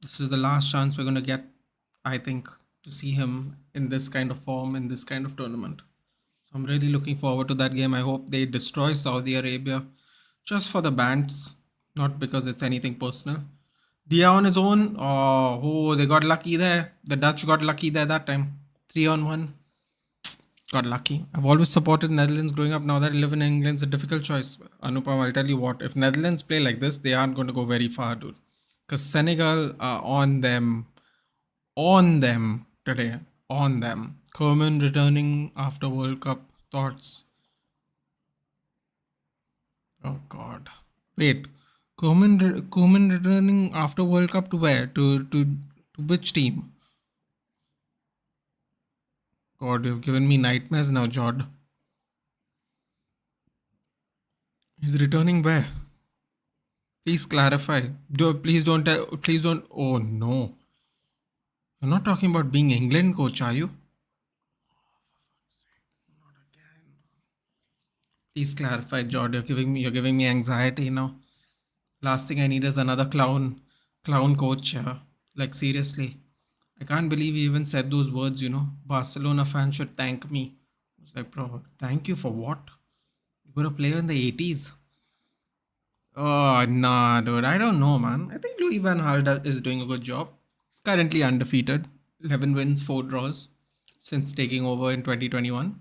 this is the last chance we're going to get, I think, to see him in this kind of form in this kind of tournament. So I'm really looking forward to that game. I hope they destroy Saudi Arabia just for the bands, not because it's anything personal. Dia on his own. Oh, they got lucky there. The Dutch got lucky there that time. 3-on-1. Got lucky. I've always supported Netherlands growing up. Now that I live in England, it's a difficult choice. Anupam, I'll tell you what. If Netherlands play like this, they aren't going to go very far, dude. Because Senegal are on them. On them today. On them. Kerman returning after World Cup. Thoughts? Oh, God. Wait. Koeman returning after World Cup to where? To which team? God, you've given me nightmares now, Jod. He's returning where? Please clarify. Please don't. Please don't. Oh no. You're not talking about being England coach, are you? Please clarify, George. You're giving me anxiety now. Last thing I need is another clown coach. Like seriously, I can't believe he even said those words. Barcelona fans should thank me. I was like, bro, thank you for what? You were a player in the 80s. Oh nah, dude. I don't know, man. I think Louis Van Gaal is doing a good job. He's currently undefeated, 11 wins, 4 draws since taking over in 2021.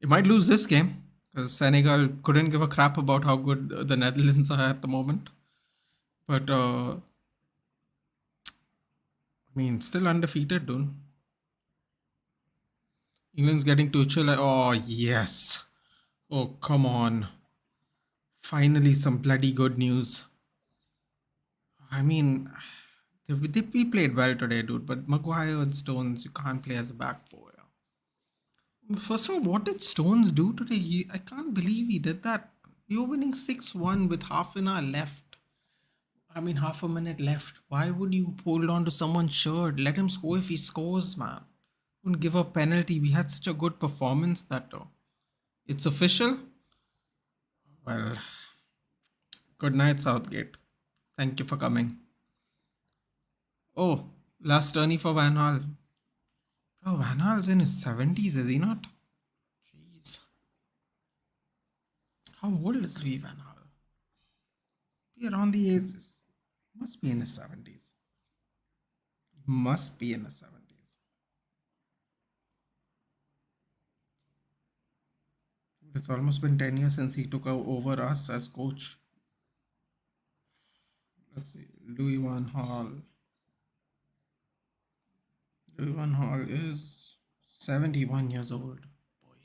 He might lose this game because Senegal couldn't give a crap about how good the Netherlands are at the moment. But I mean, still undefeated, dude. England's getting Tuchel. Oh yes. Oh come on. Finally, some bloody good news. I mean, we played well today, dude. But Maguire and Stones, you can't play as a back four. Yeah. First of all, what did Stones do today? I can't believe he did that. You're winning 6-1 with half an hour left. I mean, half a minute left. Why would you hold on to someone's shirt? Let him score if he scores, man. Don't give a penalty. We had such a good performance that it's official. Well, good night, Southgate. Thank you for coming. Oh, last tourney for Van Hal. Bro, Van Hal's in his 70s, is he not? Jeez. How old is Louis Van Hal? Be around the ages. Must be in his 70s. Must be in his 70s. It's almost been 10 years since he took over us as coach. Let's see. Louis Van Gaal. Louis Van Gaal is 71 years old. Boy.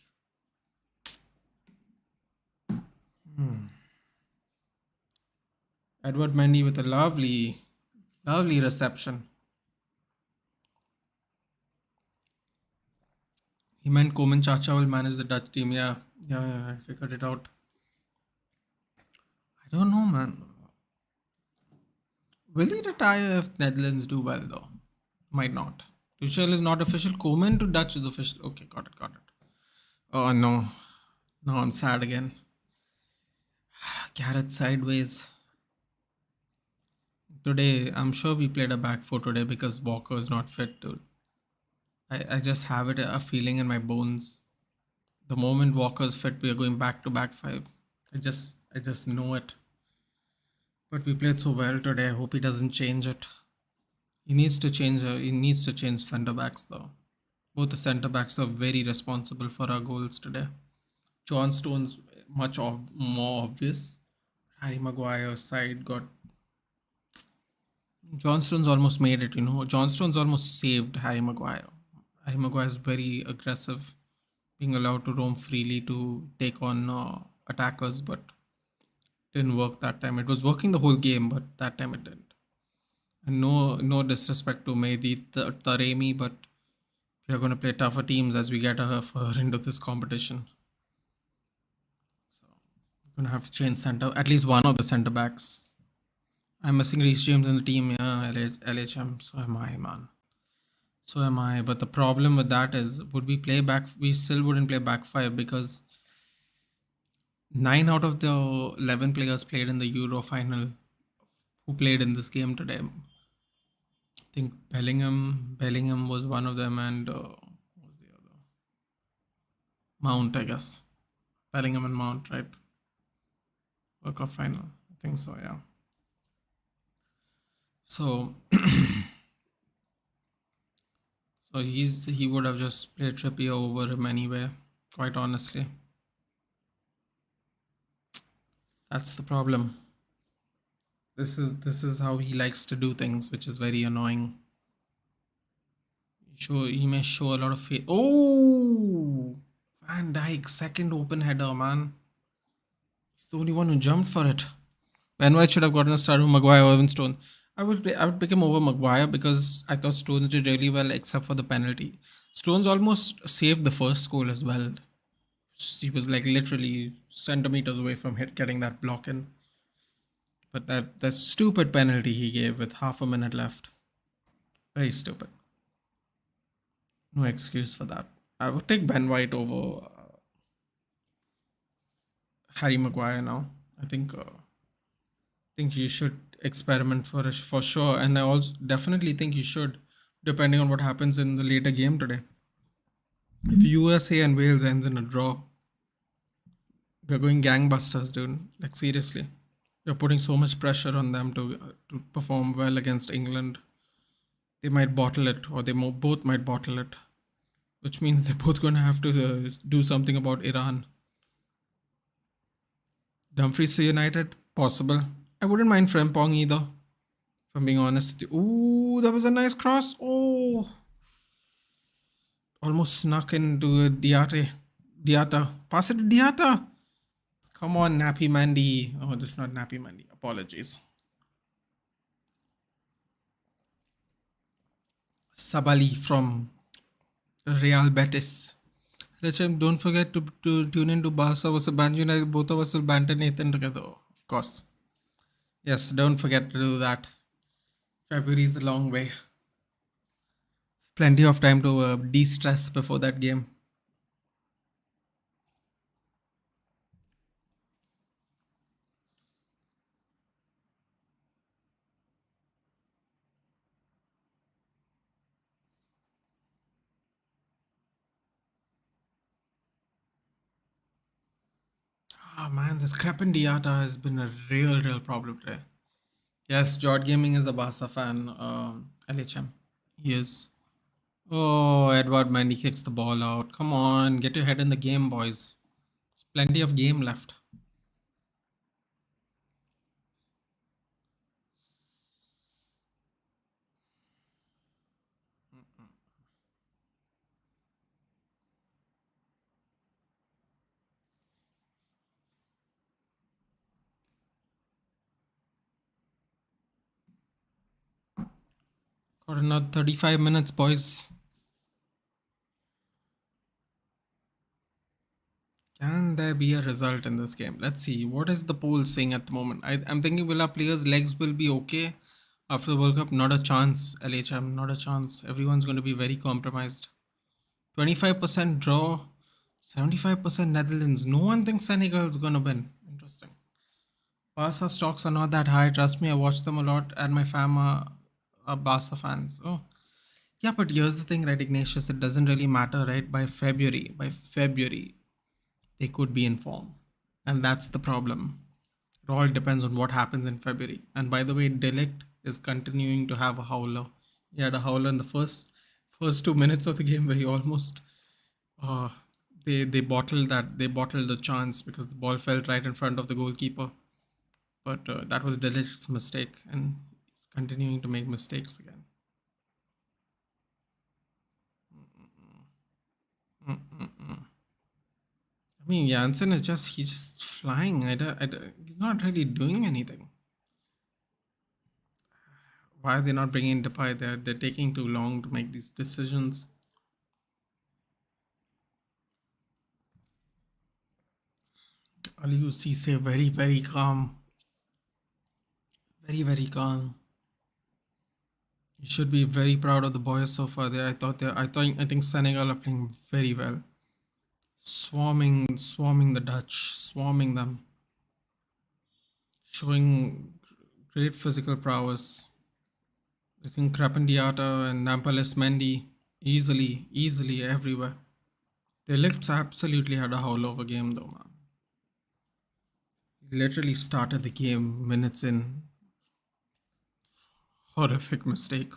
Edward Mendy with a lovely reception. He meant Komen Chacha will manage the Dutch team. Yeah, I figured it out. I don't know, man. Will he retire if Netherlands do well, though? Might not. Tuchel is not official. Komen to Dutch is official. Okay, got it. Oh, no. Now I'm sad again. Garrett sideways. Today, I'm sure we played a back four today because Walker is not fit, dude. I just have a feeling in my bones. The moment Walker's fit, we are going back to back five. I just know it. But we played so well today. I hope he doesn't change it. He needs to change. He needs to change centre backs though. Both the centre backs are very responsible for our goals today. John Stones more obvious. Harry Maguire's side got. John Stones almost made it. John Stones almost saved Harry Maguire. Harry Maguire is very aggressive, being allowed to roam freely to take on attackers, but didn't work that time. It was working the whole game, but that time it didn't. And no disrespect to Mehdi Taremi, but we are going to play tougher teams as we get further into this competition. So we're going to have to change at least one of the centre backs. I'm missing Reece James in the team. Yeah, LHM. So am I, man. So am I. But the problem with that is, would we play back? We still wouldn't play back five because 9 out of the 11 players played in the Euro final who played in this game today. I think Bellingham was one of them, and what was the other? Mount, I guess. Bellingham and Mount, right? World Cup final. I think so, yeah. So, so he would have just played Trippier over him anyway. Quite honestly, that's the problem. This is how he likes to do things, which is very annoying. He may show a lot of faith. Oh, Van Dijk, second open header, man. He's the only one who jumped for it. Van White should have gotten a start with Maguire or even Stones. I would pick him over Maguire because I thought Stones did really well except for the penalty. Stones almost saved the first goal as well. He was like literally centimeters away from getting that block in. But that stupid penalty he gave with half a minute left. Very stupid. No excuse for that. I would take Ben White over Harry Maguire now. I think you should experiment for sure, and I also definitely think you should, depending on what happens in the later game today. If USA and Wales ends in a draw, we're going gangbusters, dude. Like seriously, you're putting so much pressure on them to perform well against England. They might bottle it, or both might bottle it, which means they're both going to have to do something about Iran. Dumfries to United, possible. I wouldn't mind Frimpong either, if I'm being honest with you. Ooh, that was a nice cross. Oh, almost snuck into Diate. Diata. Pass it to Diata. Come on, Nappy Mandy. Oh, this is not Nappy Mandy. Apologies. Sabali from Real Betis. Richard, don't forget to tune in to Barca vs Banjo United. Both of us will banter Nathan together, of course. Yes, don't forget to do that. February is a long way. Plenty of time to de-stress before that game. Oh man, this Crepin Diata has been a real problem today. Yes, Jord Gaming is a Barca fan. LHM. He is. Oh, Edward Mendy kicks the ball out. Come on, get your head in the game, boys. There's plenty of game left. Got another 35 minutes, boys. Can there be a result in this game? Let's see. What is the poll saying at the moment? I'm thinking, will our players' legs will be okay after the World Cup? Not a chance, LHM. Not a chance. Everyone's going to be very compromised. 25% draw, 75% Netherlands. No one thinks Senegal is going to win. Interesting. Barca stocks are not that high. Trust me, I watch them a lot, and my fam are Barca fans. Oh, yeah, but here's the thing, right, Ignatius? It doesn't really matter, right? By February, they could be in form, and that's the problem. It all depends on what happens in February. And by the way, Delict is continuing to have a howler. He had a howler in the first 2 minutes of the game where he almost uh, they bottled the chance because the ball fell right in front of the goalkeeper. But that was Delict's mistake, and he's continuing to make mistakes again. Mm-mm-mm. I mean, Janssen is he's just flying. He's not really doing anything. Why are they not bringing in Depay? They're taking too long to make these decisions. Aliou Cisse very calm, very calm. You should be very proud of the boys so far. I think Senegal are playing very well, swarming the Dutch, swarming them, showing great physical prowess. I think Krapendiata and Nampalis Mendy easily everywhere. They looked absolutely had a howl of a game though, man. He literally started the game minutes in. Horrific mistake.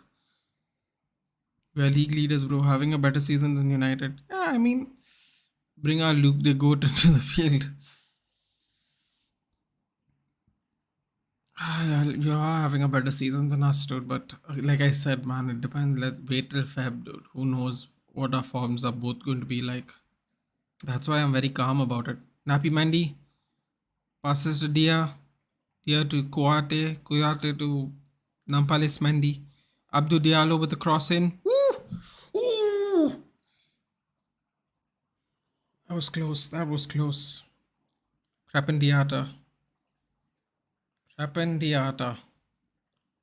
We're league leaders, bro. Having a better season than United. Yeah, I mean, bring our Luke the Goat into the field. You are having a better season than us, dude. But like I said, man, it depends. Let's wait till Feb, dude. Who knows what our forms are both going to be like. That's why I'm very calm about it. Nappy Mandy passes to Dia. Dia to Kouate to Nampalis Mendy. Abdou Diallo with the cross in. Woo! Ooh! That was close. That was close. Crependiata. Crependiata.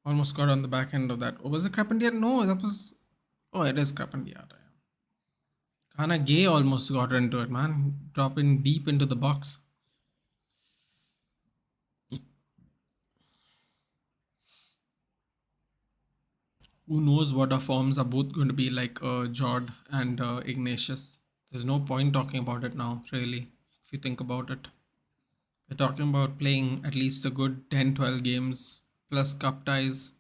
Almost got on the back end of that. Oh, was it Crependiata? No, that was. Oh, it is Crependiata. Kana Gay almost got into it, man. Dropping deep into the box. Who knows what our forms are both going to be like Jord and Ignatius. There's no point talking about it now, really, if you think about it. We're talking about playing at least a good 10, 12 games plus cup ties.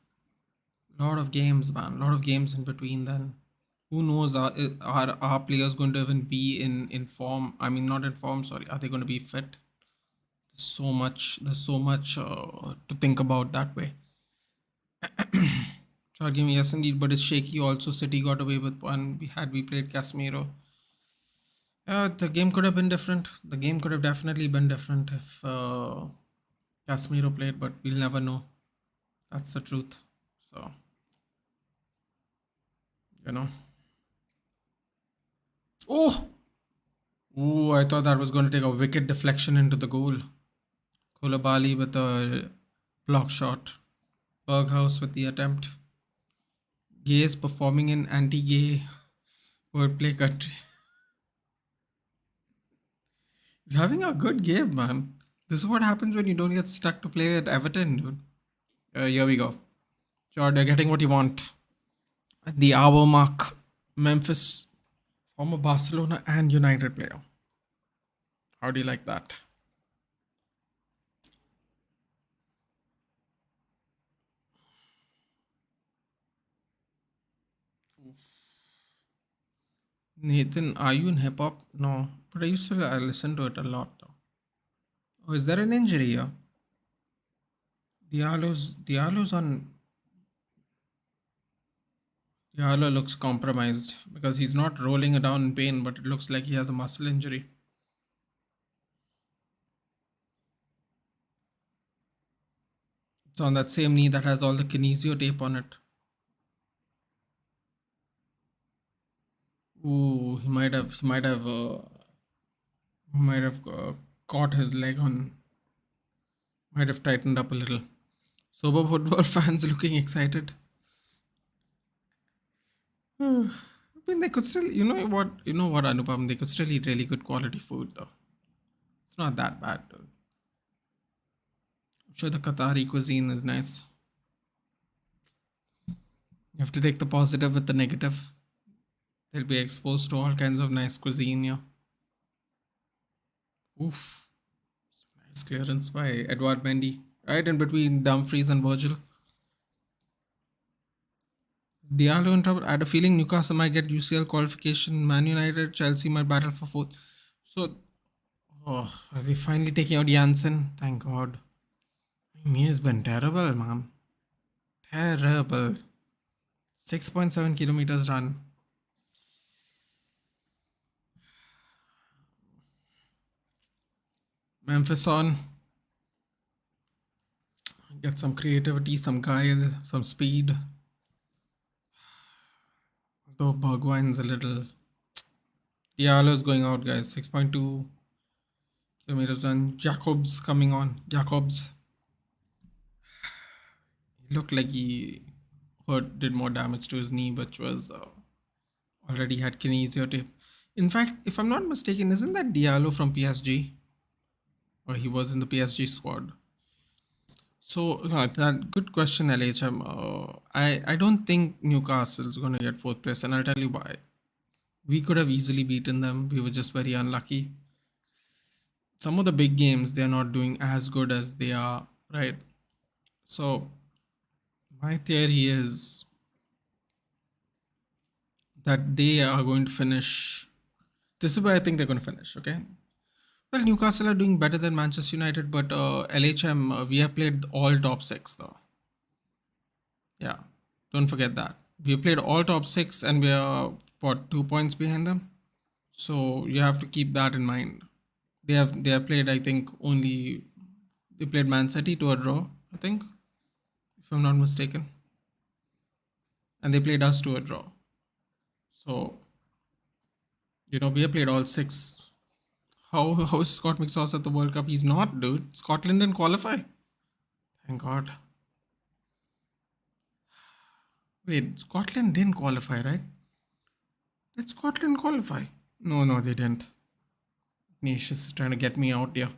A lot of games, man. A lot of games in between then. Who knows, are our players going to even be in form? I mean, not in form, sorry. Are they going to be fit? There's so much to think about that way. Short game, yes, indeed, but it's shaky. Also, City got away with one. We played Casemiro. The game could have been different. The game could have definitely been different if Casemiro played, but we'll never know. That's the truth. So, you know. Oh! Ooh, I thought that was going to take a wicked deflection into the goal. Koulibaly with a block shot. Berghaus with the attempt. Gay is performing in anti-gay wordplay country. He's having a good game, man. This is what happens when you don't get stuck to play at Everton, dude. Here we go. George, you're getting what you want. At the hour mark, Memphis, former Barcelona and United player. How do you like that? Nathan, are you in hip hop? No, but I listen to it a lot though. Oh, is there an injury here? Diallo's on. Diallo looks compromised because he's not rolling it down in pain, but it looks like he has a muscle injury. It's on that same knee that has all the kinesio tape on it. Ooh, he might have caught his leg on, might have tightened up a little. Sober football fans looking excited. I mean, they could still, you know what, Anupam, they could still eat really good quality food though. It's not that bad, dude. I'm sure the Qatari cuisine is nice. You have to take the positive with the negative. They'll be exposed to all kinds of nice cuisine, yeah. Oof. Nice clearance by Edward Mendy. Right in between Dumfries and Virgil. Diallo in trouble. I had a feeling Newcastle might get UCL qualification. Man United, Chelsea might battle for fourth. So, are they finally taking out Janssen? Thank God. He has been terrible, man. Terrible. 6.7 kilometers run. Memphis on. Get some creativity, some guile, some speed. Though Bergwijn's a little. Diallo's going out, guys. 6.2 kilometers run. Jacobs coming on. Jacobs. He looked like he did more damage to his knee, which was already had kinesio tape. In fact, if I'm not mistaken, isn't that Diallo from PSG? Or he was in the PSG squad? So, that good question, LHM. I don't think Newcastle's going to get fourth place, and I'll tell you why. We could have easily beaten them. We were just very unlucky. Some of the big games, they're not doing as good as they are, right? So, my theory is that they are going to finish. This is where I think they're going to finish, okay? Well, Newcastle are doing better than Manchester United, but LHM, we have played all top six, though. Yeah, don't forget that. We have played all top six and we are, what, 2 points behind them? So you have to keep that in mind. They have played, I think, only. They played Man City to a draw, I think, if I'm not mistaken. And they played us to a draw. So, we have played all six. How is Scott McSauce at the World Cup? He's not, dude. Scotland didn't qualify. Thank God. Wait, Scotland didn't qualify, right? Did Scotland qualify? No, no, they didn't. Ignatius is trying to get me out there.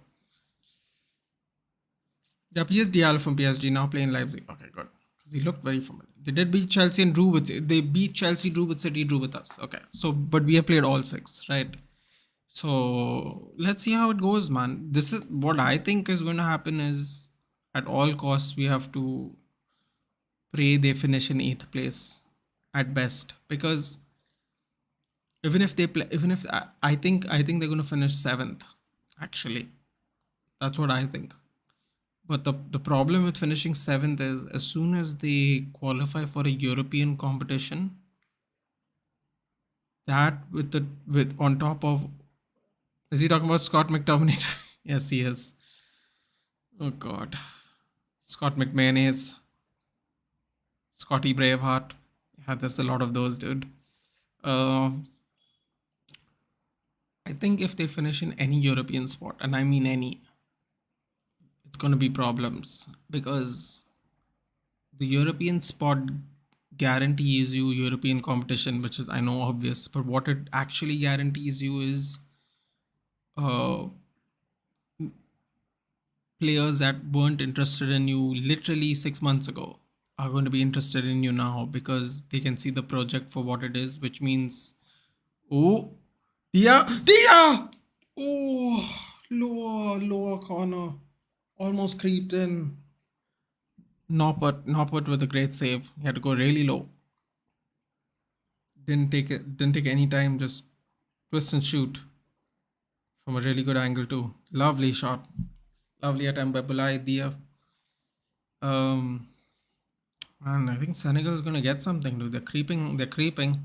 Yeah, PS Diallo from PSG now playing Leipzig. Okay, good. Because he looked very familiar. They did beat Chelsea and drew with. They beat Chelsea, drew with City, drew with us. Okay, so but we have played all six, right? So let's see how it goes, man. This is what I think is going to happen. Is at all costs we have to pray they finish in eighth place at best, because even if they play, even if I think they're going to finish seventh. Actually, that's what I think. But the problem with finishing seventh is as soon as they qualify for a European competition, that with on top of, is he talking about Scott McTominay? Yes, he is. Oh God, Scott McMahon, Scotty Braveheart. Yeah, there's a lot of those, dude. Uh, I think if they finish in any European spot, and I mean any, it's gonna be problems because the European spot guarantees you European competition, which is I know obvious, but what it actually guarantees you is uh, players that weren't interested in you literally 6 months ago are going to be interested in you now because they can see the project for what it is, which means, oh, Dia, oh, lower corner, almost creeped in. Noppert with a great save. He had to go really low. Didn't take any time, just twist and shoot from a really good angle too. Lovely shot. Lovely attempt by Bulai Dia. Um man, I think Senegal is gonna get something, dude. They're creeping.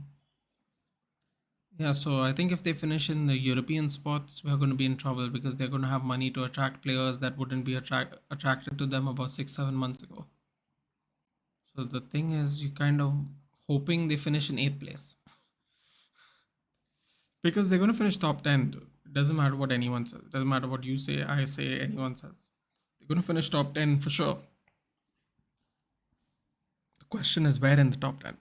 Yeah, so I think if they finish in the European spots, we're gonna be in trouble because they're gonna have money to attract players that wouldn't be attracted to them about 6, 7 months ago. So the thing is you kind of hoping they finish in eighth place. Because they're going to finish top 10. Dude. It doesn't matter what anyone says. It doesn't matter what you say, I say, anyone says. They're going to finish top 10 for sure. The question is where in the top 10?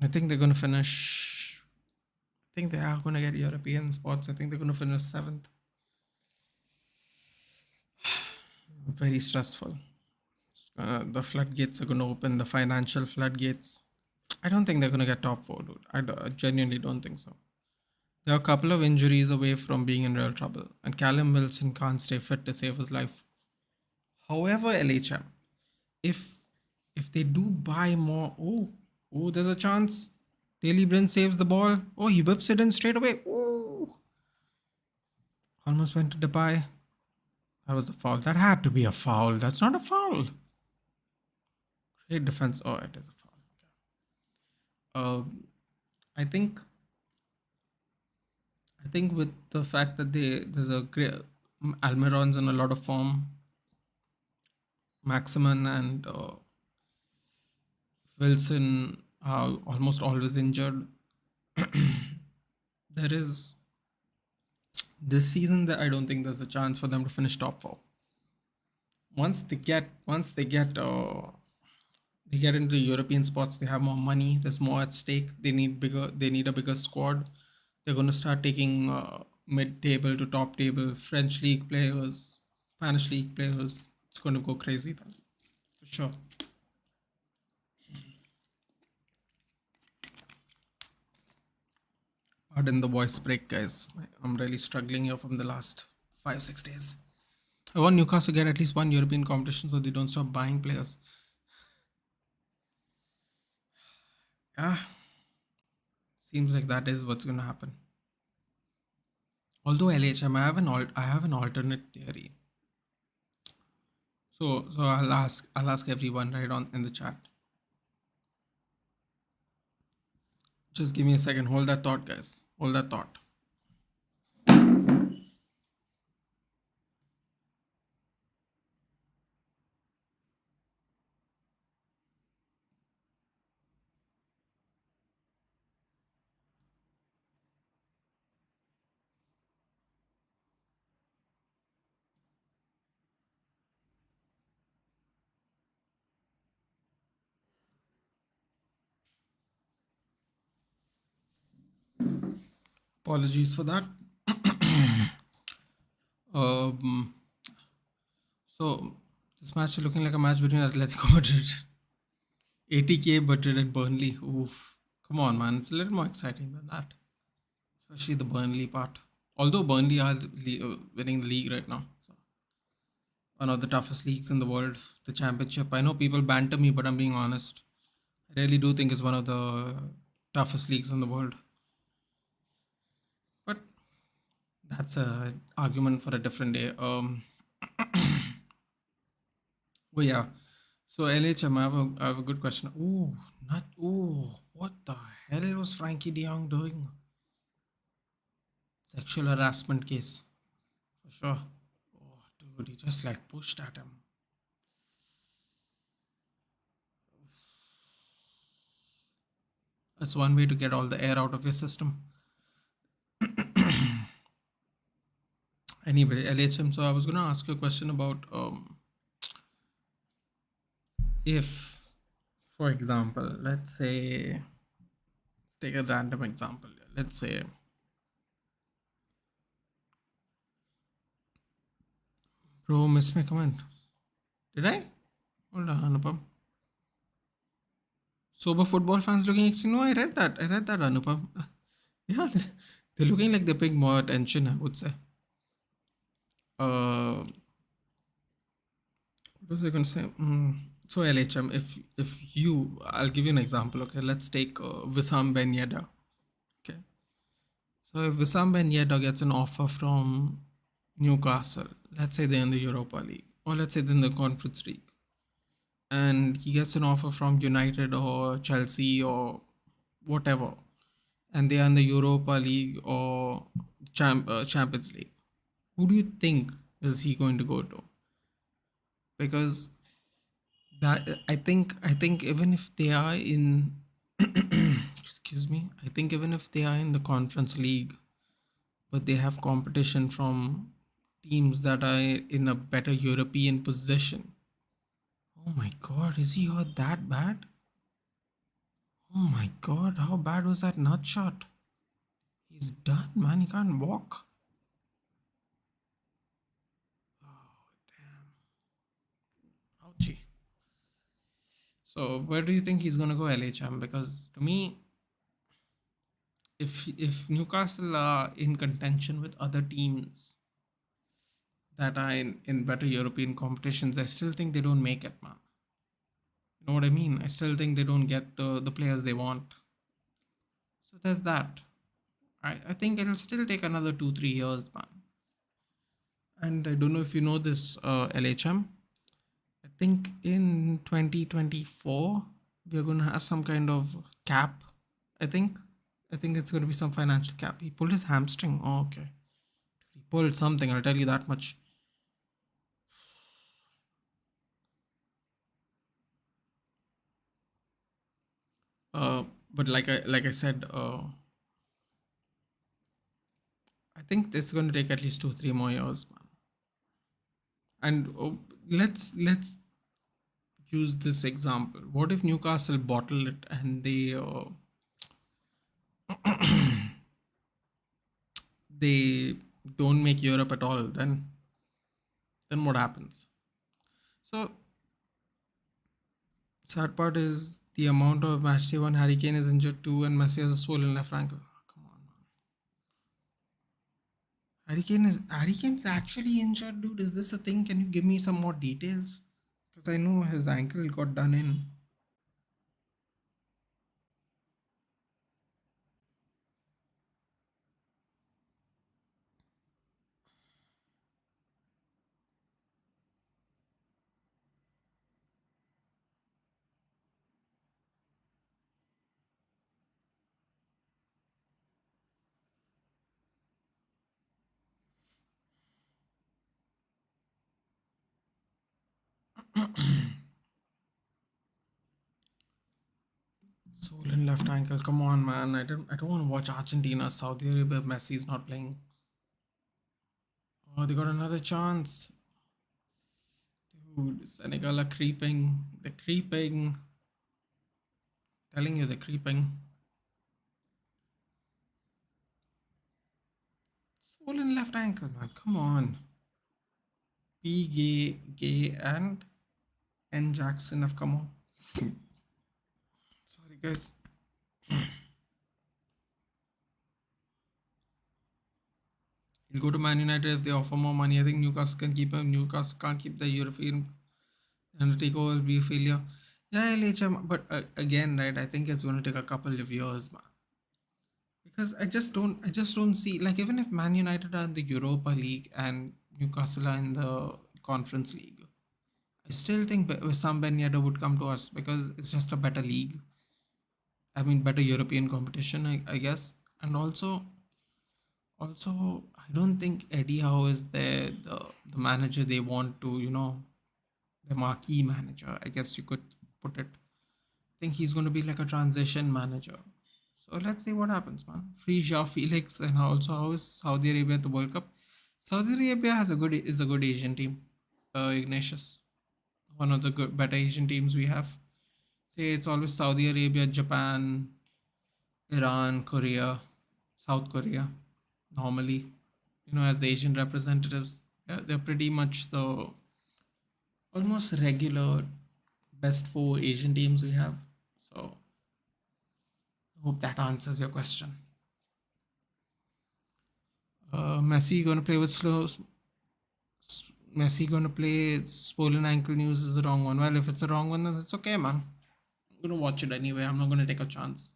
I think they're going to finish. I think they are going to get European spots. I think they're going to finish seventh. Very stressful. The floodgates are going to open, the financial floodgates. I don't think they're going to get top four, dude. I genuinely don't think so. There are a couple of injuries away from being in real trouble, and Callum Wilson can't stay fit to save his life. However, LHM, if if they do buy more, there's a chance. Daily Bryn saves the ball. Oh, he whips it in straight away. Oh, almost went to Depay. That was a foul. That had to be a foul. That's not a foul. Great defense. Oh, it is a foul. I think with the fact that there's a great Almiron's in a lot of form. Maximan and Wilson are almost always injured. There is this season that I don't think there's a chance for them to finish top four. Once they get into European spots, they have more money. There's more at stake. They need a bigger squad. They're going to start taking mid-table to top table French league players, Spanish league players. It's going to go crazy then, for sure. Pardon the voice break, guys. I'm really struggling here from the last 5, 6 days. I want Newcastle to get at least one European competition so they don't stop buying players. Yeah, seems like that is what's going to happen. Although LHM, I have an alternate theory. So I'll ask everyone right on in the chat. Just give me a second. Hold that thought, guys. Hold that thought. Apologies for that. Um, so this match is looking like a match between Atletico Madrid, 80k Madrid and Burnley. Oof, come on, man! It's a little more exciting than that, especially the Burnley part. Although Burnley are winning the league right now, so one of the toughest leagues in the world, the Championship. I know people banter me, but I'm being honest. I really do think it's one of the toughest leagues in the world. But that's a argument for a different day. Oh yeah. So LHM, I have a good question. Ooh, not ooh. What the hell was Frankie De Jong doing? Sexual harassment case for sure. Oh, dude, he just like pushed at him. That's one way to get all the air out of your system. Anyway, LHM. So I was gonna ask you a question about if, for example, let's take a random example. Let's say, bro, missed my comment. Did I? Hold on, Anupam. Sober football fans looking extreme. No, I read that. I read that, Anupam. Yeah, they're looking like they're paying more attention, I would say. Uh, what was I going to say? So LHM, if you, I'll give you an example. Okay, let's take Wissam Ben Yedda. Okay, so if Wissam Ben Yedda gets an offer from Newcastle, let's say they're in the Europa League, or let's say they're in the Conference League, and he gets an offer from United or Chelsea or whatever, and they are in the Europa League or Champions League, who do you think is he going to go to? Because that I think even if they are in excuse me, I think even if they are in the Conference League, but they have competition from teams that are in a better European position. Oh my God, is he hurt that bad? Oh my God, how bad was that nut shot? He's done, man. He can't walk. Ouchie. So where do you think he's gonna go, LHM? Because to me, if Newcastle are in contention with other teams that are in better European competitions, I still think they don't make it, man. You know what I mean? I still think they don't get the players they want. So there's that. I think it'll still take another 2 3 years, man. And I don't know if you know this, LHM. I think in 2024 we're gonna have some kind of cap. I think I think it's gonna be some financial cap. He pulled his hamstring. Oh, okay. He pulled something. I'll tell you that much. But like I said, I think it's going to take at least 2 3 more years, man. And let's use this example. What if Newcastle bottle it and they don't make Europe at all? Then what happens? So sad part is the amount of match they won. Harry Kane is injured too, and Messi has a swollen left ankle. Come on, man. Harry Kane's actually injured, dude. Is this a thing? Can you give me some more details? Because I know his ankle got done in. Swollen left ankle. Come on, man. I don't want to watch Argentina, Saudi Arabia. Messi's not playing. Oh, they got another chance. Dude, Senegal are creeping. They're creeping. Telling you they're creeping. Swollen left ankle, man. Come on. P. Gay, and N. Jackson have come on. Sorry, guys. He'll go to Man United if they offer more money. I think Newcastle can keep him. Newcastle can't keep the European, and the takeover will be a failure. Yeah, LHM, but again, right? I think it's going to take a couple of years, man. Because I just don't see, like, even if Man United are in the Europa League and Newcastle are in the Conference League, I still think Sam Ben Yedder would come to us because it's just a better league. I mean, better European competition, I guess. And also, I don't think Eddie Howe is the manager they want to, the marquee manager, I guess you could put it. I think he's going to be like a transition manager. So let's see what happens, man. Free Joao Felix, and also how is Saudi Arabia at the World Cup? Saudi Arabia is a good Asian team. Ignatius, one of the better Asian teams we have. Say it's always Saudi Arabia, Japan, Iran, Korea, South Korea. Normally, as the Asian representatives, they're pretty much the almost regular best four Asian teams we have. So I hope that answers your question. Messi going to play with Messi going to play swollen ankle news is the wrong one. Well, if it's a wrong one, then it's okay, man. I'm going to watch it anyway. I'm not going to take a chance.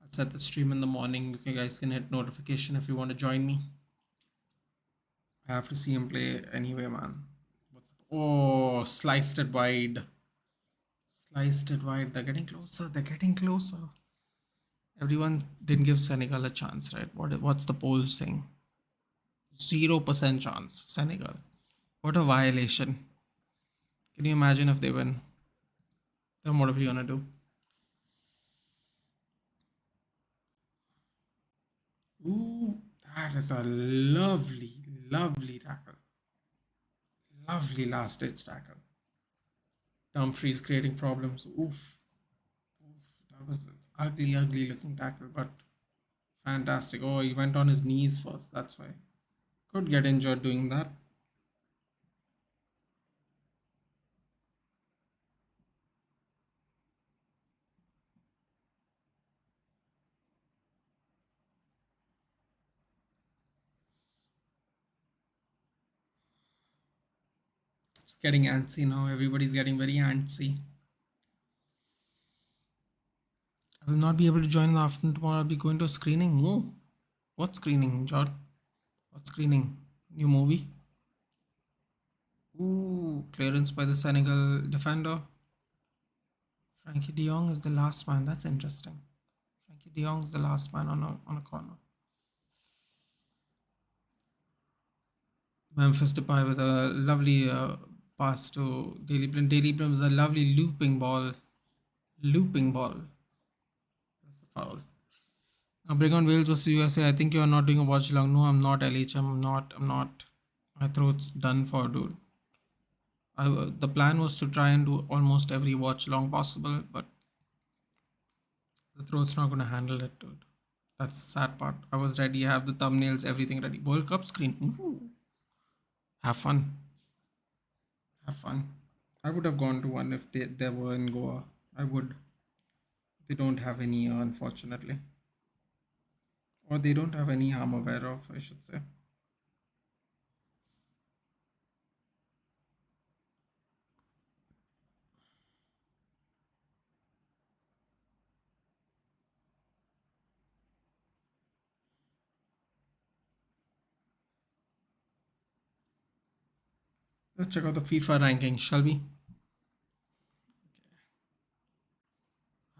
I'll set the stream in the morning. You guys can hit notification if you want to join me. I have to see him play anyway, man. Oh, sliced it wide. Sliced it wide. They're getting closer. They're getting closer. Everyone didn't give Senegal a chance, right? What's the poll saying? 0% chance. Senegal. What a violation. Can you imagine if they win? Then what are we gonna do? Ooh, that is a lovely, lovely tackle. Lovely last ditch tackle. Dumfries creating problems. Oof. Oof. That was an ugly, ugly looking tackle, but fantastic. Oh, he went on his knees first. That's why. Could get injured doing that. It's getting antsy now. Everybody's getting very antsy. I will not be able to join in the afternoon tomorrow. I'll be going to a screening. Oh, what screening, John? What screening? New movie? Ooh, clearance by the Senegal defender. Frankie de Jong is the last man. That's interesting. Frankie de Jong is the last man on a corner. Memphis Depay with a lovely pass to Daily Blind. Daily Blind with a lovely looping ball. Looping ball. That's the foul. Now bring on Wales versus USA. I think you are not doing a watch long. No, I'm not, LH. I'm not. My throat's done for, dude. The plan was to try and do almost every watch long possible, but the throat's not going to handle it, dude. That's the sad part. I was ready. I have the thumbnails, everything ready. World Cup screen. Ooh. Have fun. Have fun. I would have gone to one if they were in Goa. I would. They don't have any, unfortunately. Or they don't have any I'm aware of, I should say. Let's check out the FIFA ranking, shall we?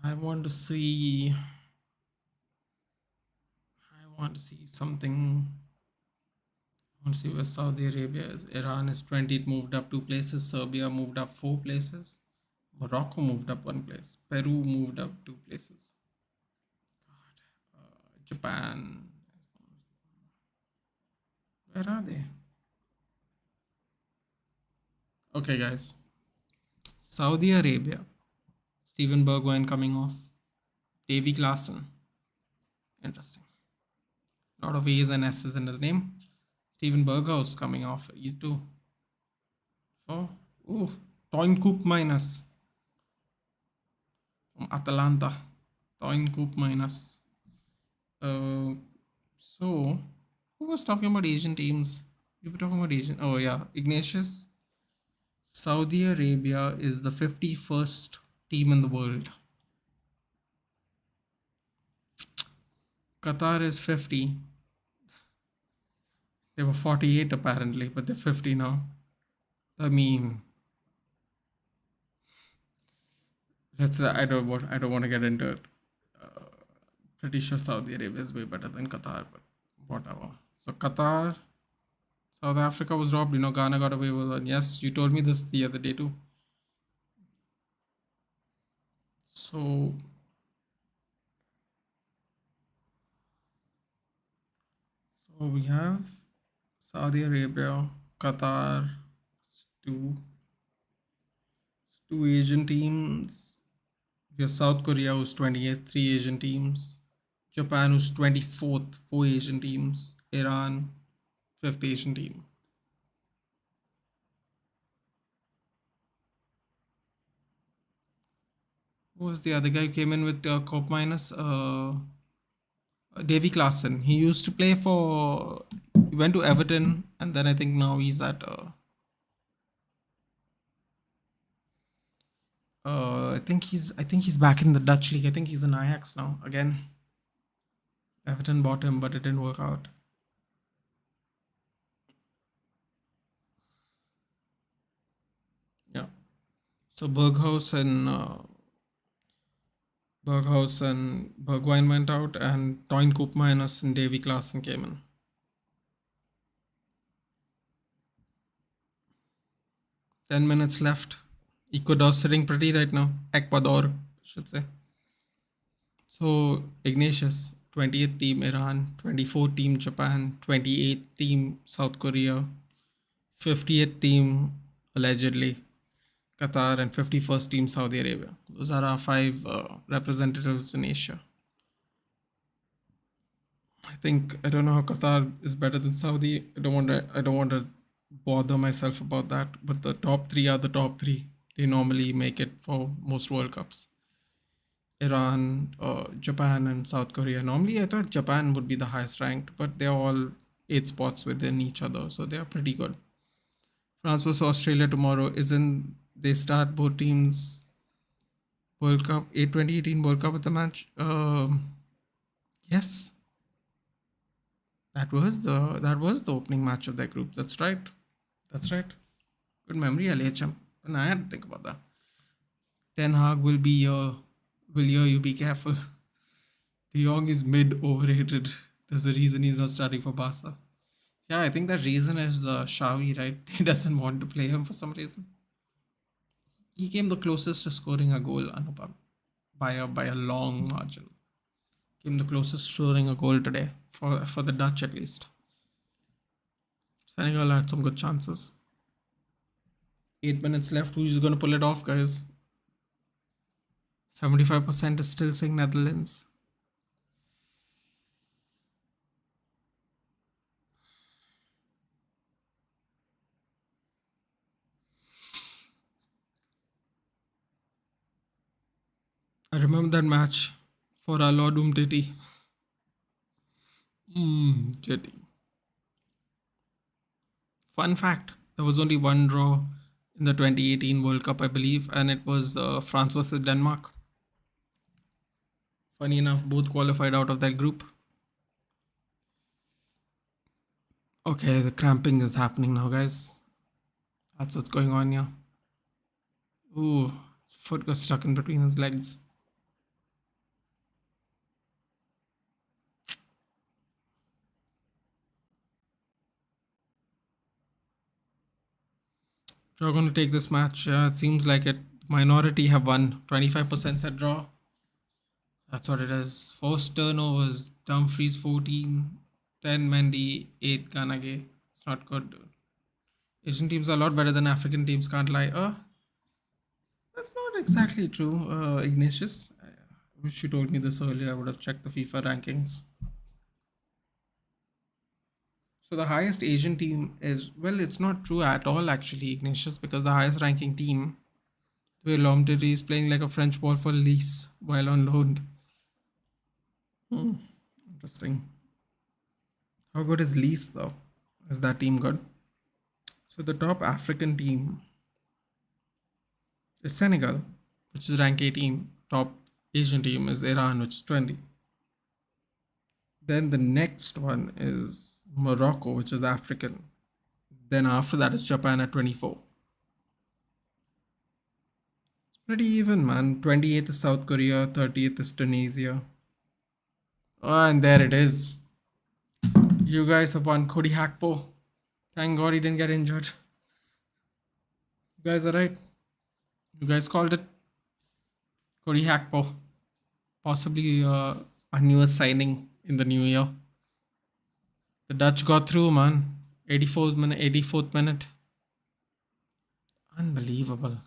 I want to see. I want to see something. I want to see where Saudi Arabia is. Iran is 20th, moved up 2 places. Serbia moved up 4 places. Morocco moved up 1 place. Peru moved up 2 places. Japan. Where are they? Okay, guys. Saudi Arabia. Steven Bergwijn coming off. Davy Klaassen. Interesting. A lot of A's and S's in his name. Steven Berghaus coming off E2. Oh, ooh, Toyn Coop minus from Atalanta. Toyn Coop minus. Uh, so, who was talking about Asian teams? We were talking about Asian. Oh, yeah, Ignatius. Saudi Arabia is the 51st team in the world. Qatar is 50. They were 48 apparently, but they're 50 now. I mean, that's I don't want to get into it. Uh, Pretty sure Saudi Arabia is way better than Qatar, but whatever. So Qatar, South Africa was robbed. Ghana got away with it. Yes, you told me this the other day too. So we have Saudi Arabia, Qatar, two two Asian teams. We have South Korea who's 28th, three Asian teams. Japan who's 24th, four Asian teams. Iran, fifth Asian team. Who was the other guy who came in with Cope minus? Davy Klaassen. He used to play for. He went to Everton, and then I think now he's at. I think he's back in the Dutch league. I think he's in Ajax now again. Everton bought him, but it didn't work out. Yeah. So Berghaus and Bergwijn went out, and Toyn Koopmeiners and Davy Klaassen came in. 10 minutes left. Ecuador sitting pretty right now. Ecuador, I should say. So Ignatius, 20th team Iran, 24th team Japan, 28th team South Korea, 50th team allegedly Qatar, and 51st team Saudi Arabia. Those are our five representatives in Asia. I don't know how Qatar is better than Saudi. I don't want to bother myself about that. But the top three are the top three. They normally make it for most World Cups. Iran, Japan, and South Korea. Normally, I thought Japan would be the highest ranked, but they're all 8 spots within each other, so they are pretty good. France vs Australia tomorrow. Isn't they start both teams World Cup 2018 World Cup with the match? Yes, that was the opening match of that group. That's right. That's right. Good memory, LHM. And I had to think about that. Ten Hag will be will hear you. Be careful. De Jong is mid overrated. There's a reason he's not starting for Barca. Yeah, I think that reason is Xavi, right? He doesn't want to play him for some reason. He came the closest to scoring a goal, Anupam, by a long margin. Came the closest to scoring a goal today for the Dutch at least. Senegal had some good chances. 8 minutes left. Who's going to pull it off, guys? 75% is still saying Netherlands. I remember that match for our Lord Titi. Titi. Fun fact, there was only one draw in the 2018 World Cup, I believe, and it was France versus Denmark. Funny enough, both qualified out of that group. Okay, the cramping is happening now, guys. That's what's going on here. Ooh, foot got stuck in between his legs. Draw going to take this match. It seems like it. Minority have won. 25% set draw. That's what it is. Forced turnovers. Dumfries 14, 10 Mendy, 8 Ganage. It's not good, dude. Asian teams are a lot better than African teams, can't lie. That's not exactly true, Ignatius. I wish you told me this earlier. I would have checked the FIFA rankings. So the highest Asian team is, well, it's not true at all actually, Ignatius, because the highest ranking team, where Lomdiri is playing like a French ball for Lease while on loan. Hmm, interesting. How good is Lease though? Is that team good? So the top African team is Senegal, which is rank 18. Top Asian team is Iran, which is 20. Then the next one is Morocco, which is African. Then after that is Japan at 24. Pretty even, man. 28th is South Korea, 30th is Tunisia. Oh, and there it is. You guys have won Cody Hakpo. Thank God he didn't get injured. You guys are right. You guys called it Cody Hakpo. Possibly a newest signing in the new year. The Dutch got through, man. 84th minute, 84th minute. Unbelievable.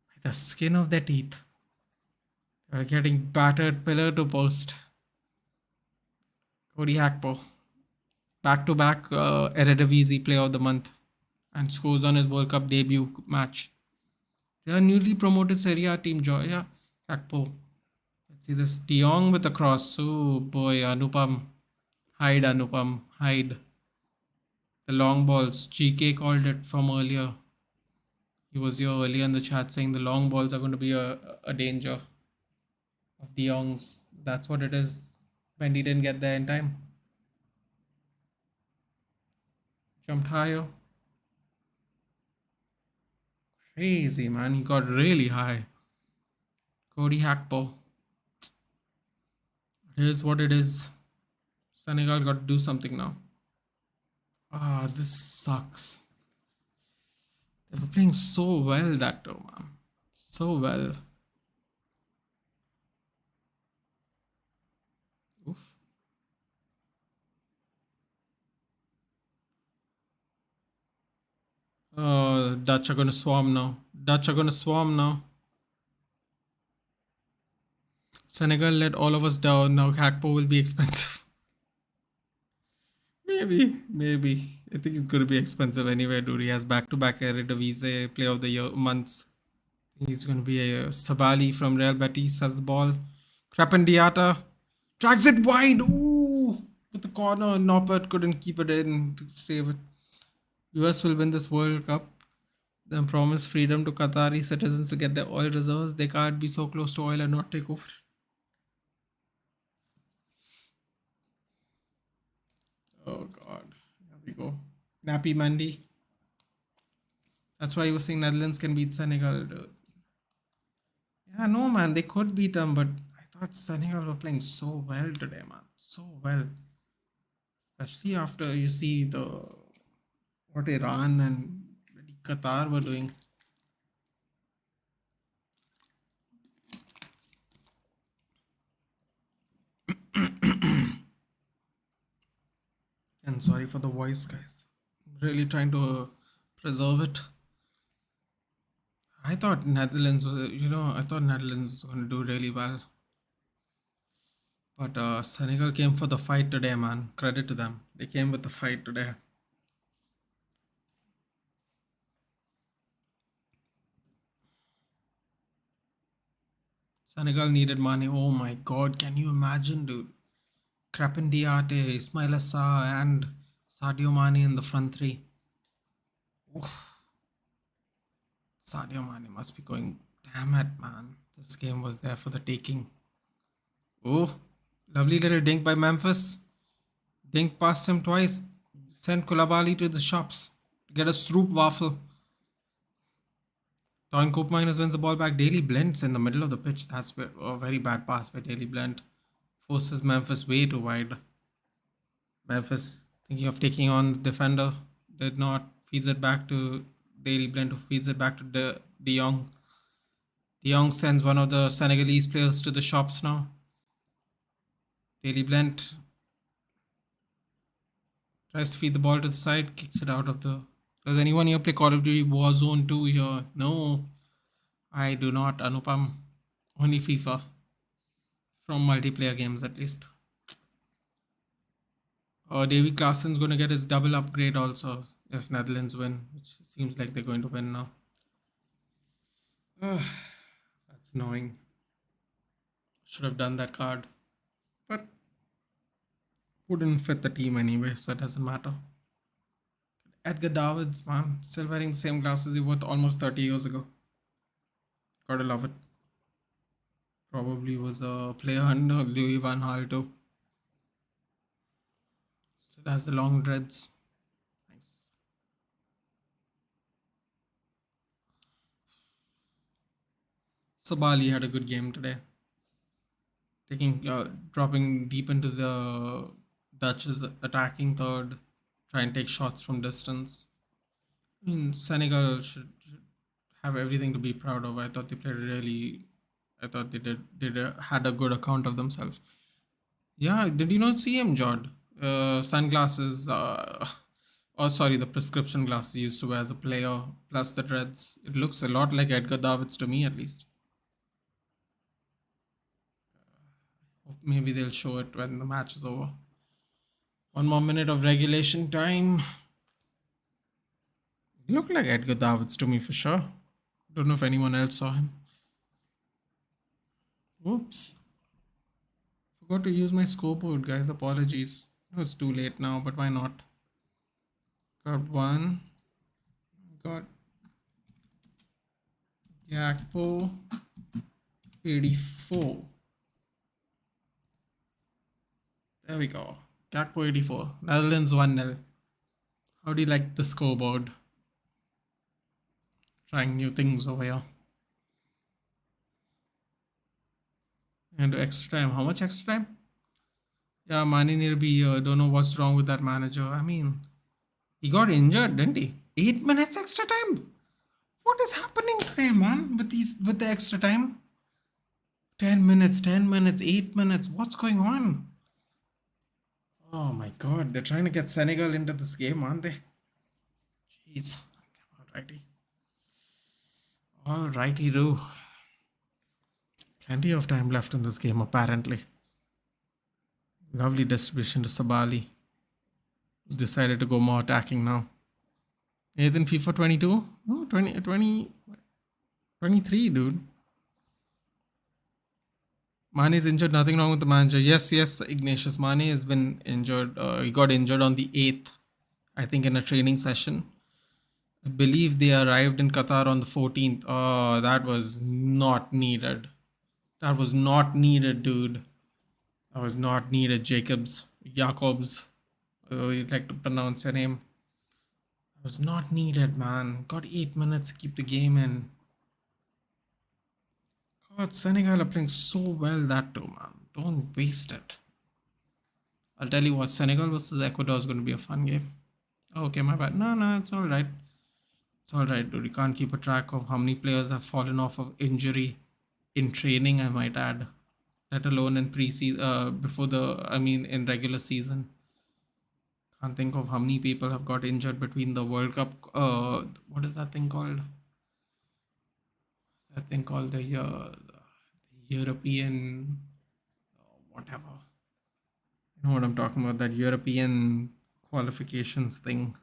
By the skin of their teeth. They're getting battered pillar to post. Cody Hakpo. Back to back Eredivisie Player of the Month. And scores on his World Cup debut match. They are newly promoted Serie A team, Joya Hakpo. Let's see this. De Jong with a cross. Oh boy, Anupam. Hide, Anupam. Hide. The long balls. GK called it from earlier. He was here earlier in the chat saying the long balls are going to be a danger of De Jong's. That's what it is. Bendy didn't get there in time. Jumped higher. Crazy, man. He got really high. Cody Hakpo. It is what it is. Senegal got to do something now. Ah, this sucks. They were playing so well that time, man. So well. Oof. Dutch are gonna swarm now. Dutch are gonna swarm now. Senegal let all of us down. Now Hakpo will be expensive. maybe. I think it's gonna be expensive anyway, dude. He has back-to-back Eredivisie Player of the Year months. He's gonna be a Sabali from Real Betis has the ball. Crepin drags it wide. Ooh, with the corner. Noppert couldn't keep it in to save it. US will win this World Cup. Then promise freedom to Qatari citizens to get their oil reserves. They can't be so close to oil and not take over. Oh God. Here we go. Nappy Mandy. That's why you were saying Netherlands can beat Senegal. Dude. Yeah, no, man. They could beat them, but I thought Senegal were playing so well today, man. So well. Especially after you see what Iran and Qatar were doing. And sorry for the voice, guys. I'm really trying to preserve it. I thought Netherlands was, I thought Netherlands was going to do really well. But Senegal came for the fight today, man. Credit to them. They came with the fight today. Senegal needed money. Oh my God. Can you imagine, dude? Crepin Diate, Ismail Assar, and Sadio Mane in the front three. Oof. Sadio Mane must be going, damn it, man. This game was there for the taking. Oh, lovely little dink by Memphis. Dink past him twice. Sent Kulabali to the shops. Get a Stroop waffle. Don Koopmeiners wins the ball back. Daily Blends in the middle of the pitch. That's a very bad pass by Daily Blend. Forces Memphis way too wide. Memphis thinking of taking on the defender. Did not. Feeds it back to Daily Blend, who feeds it back to De Jong. De Jong sends one of the Senegalese players to the shops now. Daily Blend tries to feed the ball to the side, kicks it out of the. Does anyone here play Call of Duty Warzone 2 here? No, I do not, Anupam. Only FIFA. From multiplayer games, at least. Davy Klaasen's going to get his double upgrade also if Netherlands win, which seems like they're going to win now. That's annoying. Should have done that card. But wouldn't fit the team anyway, so it doesn't matter. Edgar Davids, man, still wearing the same glasses he wore almost 30 years ago. Gotta love it. Probably was a player under Louis Van Gaal too. Still has the long dreads. Nice. Sabali had a good game today. Dropping deep into the Dutch's attacking third, try and take shots from distance. I mean, Senegal should have everything to be proud of. I thought they played really. I thought had a good account of themselves. Yeah, did you not see him, Jod? Sunglasses. Oh, sorry, the prescription glasses he used to wear as a player, plus the dreads. It looks a lot like Edgar Davids to me, at least. Maybe they'll show it when the match is over. One more minute of regulation time. Looked like Edgar Davids to me for sure. Don't know if anyone else saw him. Oops. Forgot to use my scoreboard, guys. Apologies. It's too late now, but why not? Got one. Got Gakpo 84. There we go. Gakpo 84. Netherlands 1-0. How do you like the scoreboard? Trying new things over here. And extra time. How much extra time? Yeah, Mane need to be here. Don't know what's wrong with that manager. I mean, he got injured, didn't he? 8 minutes extra time. What is happening today, man? With the extra time? 10 minutes, 10 minutes, 8 minutes. What's going on? Oh my god, they're trying to get Senegal into this game, aren't they? Jeez. Alrighty. Alrighty, do. Plenty of time left in this game, apparently. Lovely distribution to Sabali, who's decided to go more attacking now. Nathan, FIFA 22? No, 23, dude. Mane is injured, nothing wrong with the manager. Yes, Ignatius. Mane has been injured. He got injured on the 8th, I think, in a training session. I believe they arrived in Qatar on the 14th. Oh, that was not needed. That was not needed, dude. That was not needed, Jacobs. You'd like to pronounce your name. That was not needed, man. Got 8 minutes to keep the game in. God, Senegal are playing so well that too, man. Don't waste it. I'll tell you what, Senegal versus Ecuador is going to be a fun game. Okay, my bad. No, it's alright. It's alright, dude. You can't keep a track of how many players have fallen off of injury in training, I might add. Let alone in pre-season, in regular season. Can't think of how many people have got injured between the World Cup. What is that thing called? That thing called the European, whatever. You know what I'm talking about? That European qualifications thing.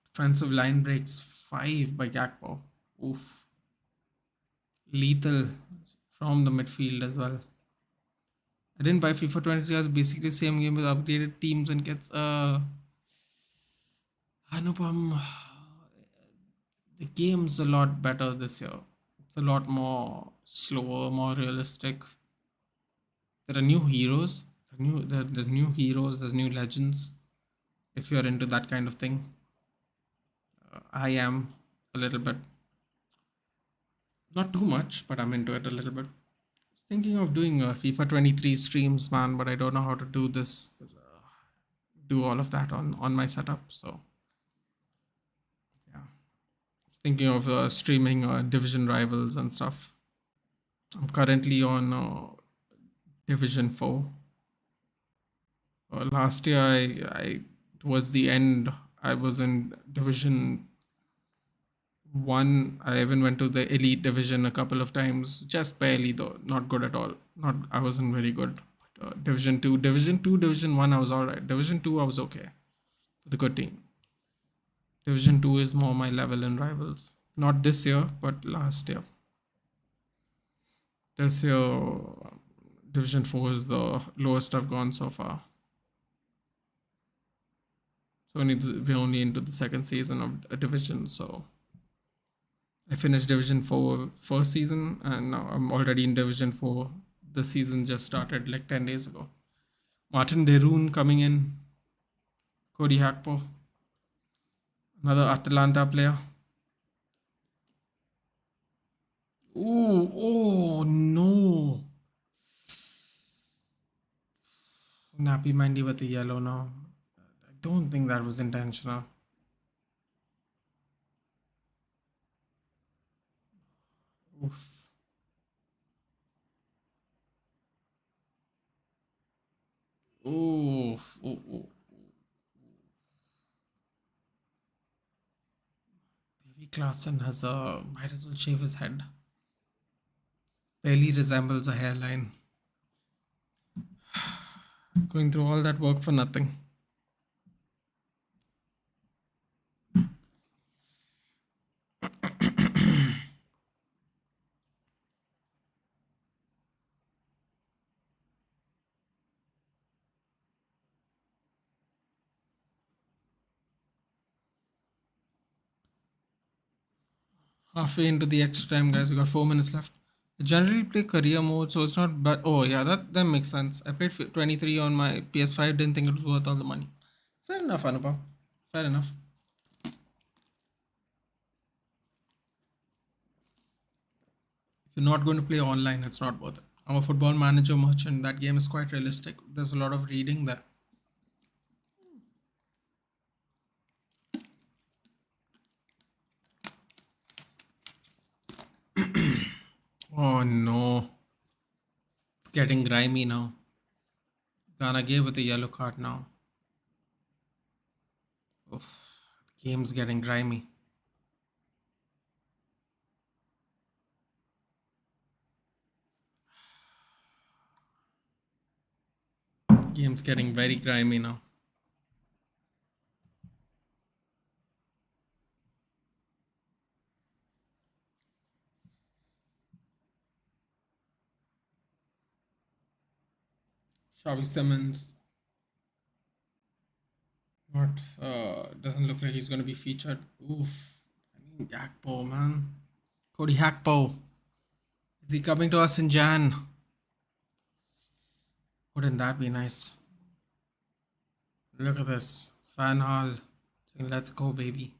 Defensive line breaks 5 by Gakpo. Oof. Lethal from the midfield as well. I didn't buy FIFA 23 as basically same game with updated teams and gets Anupam. The game's a lot better this year. It's a lot more slower, more realistic. There are new heroes. There's new heroes. There's new legends. If you're into that kind of thing, I am a little bit. Not too much, but I'm into it a little bit. Thinking of doing FIFA 23 streams, man, but I don't know how to do this. Do all of that on my setup. So yeah, thinking of streaming division rivals and stuff. I'm currently on Division 4. Last year, I towards the end, I was in Division 1. I even went to the Elite Division a couple of times, just barely though, not good at all. I wasn't very good. Division 2. Division 2, Division 1, I was alright. Division 2, I was okay. With a good team. Division 2 is more my level in rivals. Not this year, but last year. This year, Division 4 is the lowest I've gone so far. So we're only into the second season of a division. So I finished Division 4 first season, and now I'm already in Division 4. The season just started like 10 days ago. Martin Deroon coming in. Cody Hakpo, another Atalanta player. Oh, oh no. Nappy Mandy with the yellow now. I don't think that was intentional. Oof. Oof. Ooh, ooh. Davy Klaassen has a might as well shave his head. Barely resembles a hairline. Going through all that work for nothing. Halfway into the extra time, guys. We got 4 minutes left. I generally play career mode, so it's not bad. Oh yeah, that makes sense. I played 23 on my PS5. Didn't think it was worth all the money. Fair enough, Anupam. Fair enough. If you're not going to play online, it's not worth it. I'm a football manager merchant. That game is quite realistic. There's a lot of reading there. Oh no. It's getting grimy now. Ghana gave with a yellow card now. Oof. The game's getting grimy. Game's getting very grimy now. Shabby Simmons. Not doesn't look like he's gonna be featured. Oof. I mean Gakpo, man. Cody Hakpo. Is he coming to us in Jan? Wouldn't that be nice? Look at this. Fan Hall. Let's go, baby.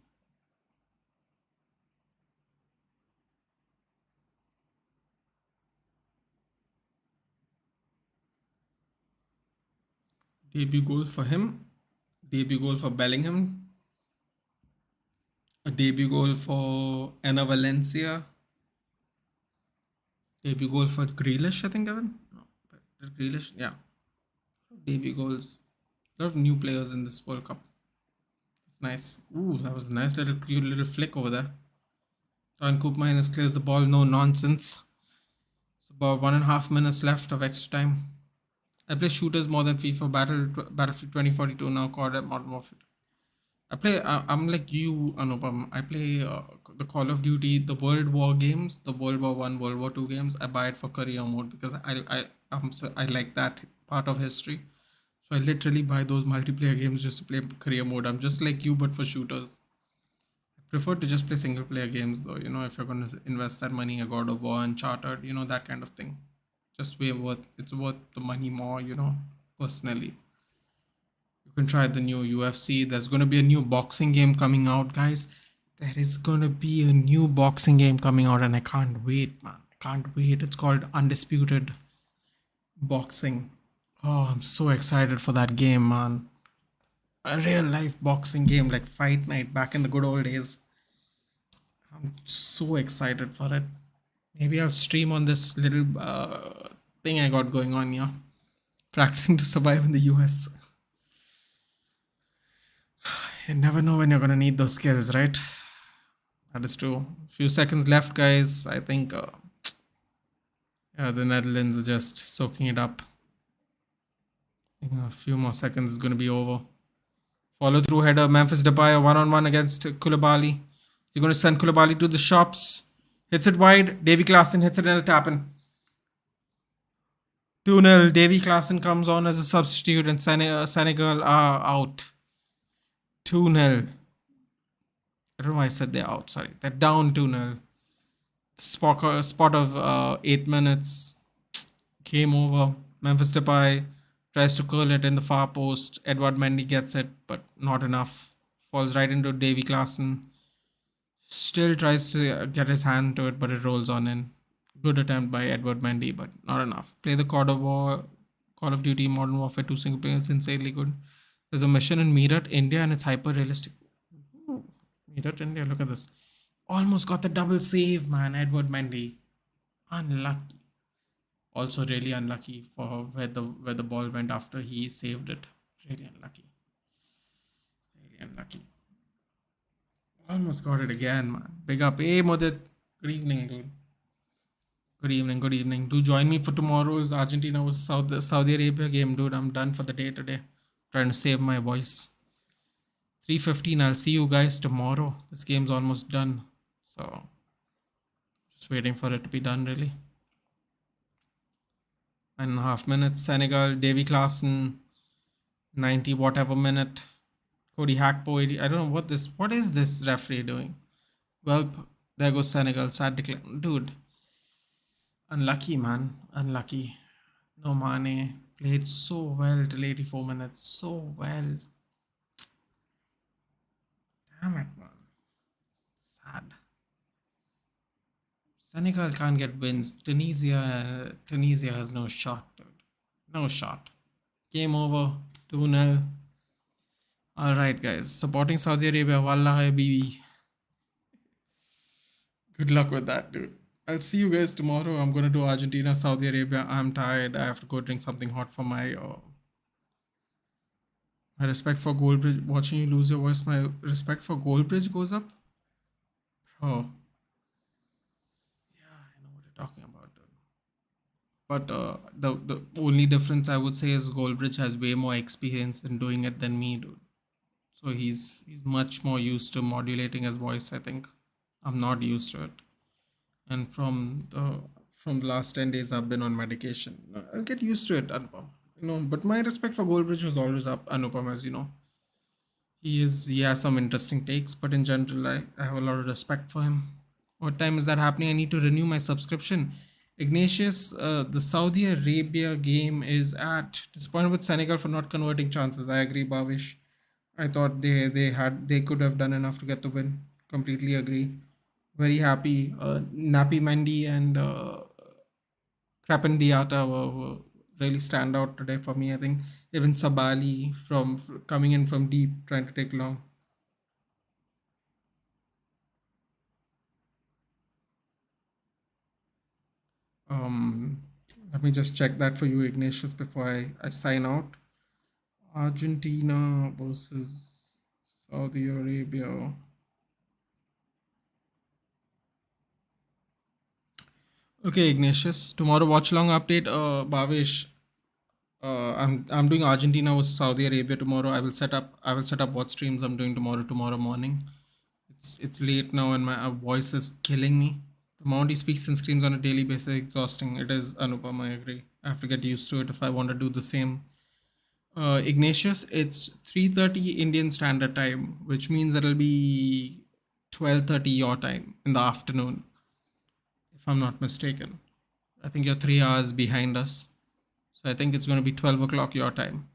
Debut goal for him. Debut goal for Bellingham. A debut goal for Enna Valencia. Debut goal for Grealish, I think, Evan. No, Grealish, yeah. Debut goals. A lot of new players in this World Cup. It's nice. Ooh, that was a nice little cute little flick over there. Don Koopmeiners clears the ball, no nonsense. It's about 1.5 minutes left of extra time. I play shooters more than FIFA Battlefield 2042 now, called Modern Warfare. I'm like you, Anupam. I play the Call of Duty, the World War games, the World War One, World War Two games. I buy it for career mode because I like that part of history. So I literally buy those multiplayer games just to play career mode. I'm just like you, but for shooters. I prefer to just play single player games though. You know, if you're going to invest that money in God of War, Uncharted, you know, that kind of thing. Just way worth. It's worth the money more. You know, personally. You can try the new UFC. There's going to be a new boxing game coming out, guys. There is going to be a new boxing game coming out, and I can't wait, man. I can't wait. It's called Undisputed Boxing. Oh, I'm so excited for that game, man. A real life boxing game like Fight Night back in the good old days. I'm so excited for it. Maybe I'll stream on this little thing I got going on here. Practicing to survive in the US. You never know when you're gonna need those skills, right? That is true. Few seconds left, guys. I think the Netherlands are just soaking it up. In a few more seconds, it's going to be over. Follow through header. Memphis Depay one on one against Koulibaly. Is he going to send Koulibaly to the shops? Hits it wide. Davy Klaassen hits it in a tap in. 2-0. Davy Klaassen comes on as a substitute and Senegal are out. 2-0. I don't know why I said they're out. Sorry. They're down 2-0. Spot of 8 minutes. Game over. Memphis Depay tries to curl it in the far post. Edward Mendy gets it, but not enough. Falls right into Davy Klaassen. Still tries to get his hand to it, but it rolls on in. Good attempt by Edward Mendy, but not enough. Play the Call of Duty Modern Warfare 2 single player is insanely good. There's a mission in Meerut, India, and it's hyper realistic. Meerut, India, look at this. Almost got the double save, man. Edward Mendy. Unlucky. Also really unlucky for where the ball went after he saved it. Really unlucky. Really unlucky. Almost got it again, man. Big up. Hey, Modit. Good evening, dude. Good evening, good evening. Do join me for tomorrow's Argentina vs Saudi Arabia game, dude. I'm done for the day today. Trying to save my voice. 3:15. I'll see you guys tomorrow. This game's almost done. So, just waiting for it to be done, really. 9.5 minutes. Senegal, Davy Klaassen, 90 whatever minute. Cody Hakpo, 80. I don't know what is this referee doing? Well, there goes Senegal. Sad decline. Dude. Unlucky, man. Unlucky. No Mane. Played so well till 84 minutes. So well. Damn it, man. Sad. Senegal can't get wins. Tunisia has no shot, dude. No shot. Game over. 2-0. Alright, guys. Supporting Saudi Arabia. Wallahi, Bibi. Good luck with that, dude. I'll see you guys tomorrow. I'm going to do Argentina, Saudi Arabia. I'm tired. I have to go drink something hot for my respect for Goldbridge. Watching you lose your voice, my respect for Goldbridge goes up. Oh. Yeah, I know what you're talking about, dude. But the only difference I would say is Goldbridge has way more experience in doing it than me, dude. So he's much more used to modulating his voice, I think. I'm not used to it. And from the last 10 days I've been on medication. I'll get used to it, Anupam. But my respect for Goldbridge was always up, Anupam, as you know. He has some interesting takes, but in general I have a lot of respect for him. What time is that happening? I need to renew my subscription. Ignatius, the Saudi Arabia game is at. Disappointed with Senegal for not converting chances. I agree, Bhavish. I thought they could have done enough to get the win. Completely agree. Very happy. Nappy Mendy and Krapen Diata were really stand out today for me. I think even Sabali from coming in from deep, trying to take long. Let me just check that for you, Ignatius, before I sign out. Argentina versus Saudi Arabia. Okay, Ignatius. Tomorrow watch along update. Bhavesh. I'm doing Argentina versus Saudi Arabia tomorrow. I will set up what streams I'm doing tomorrow morning. It's late now and my voice is killing me. The amount he speaks and screams on a daily basis is exhausting. It is, Anupam, I agree. I have to get used to it if I want to do the same. Ignatius, it's 3:30 Indian Standard Time, which means it'll be 12:30 your time in the afternoon, if I'm not mistaken. I think you're 3 hours behind us. So I think it's going to be 12 o'clock your time.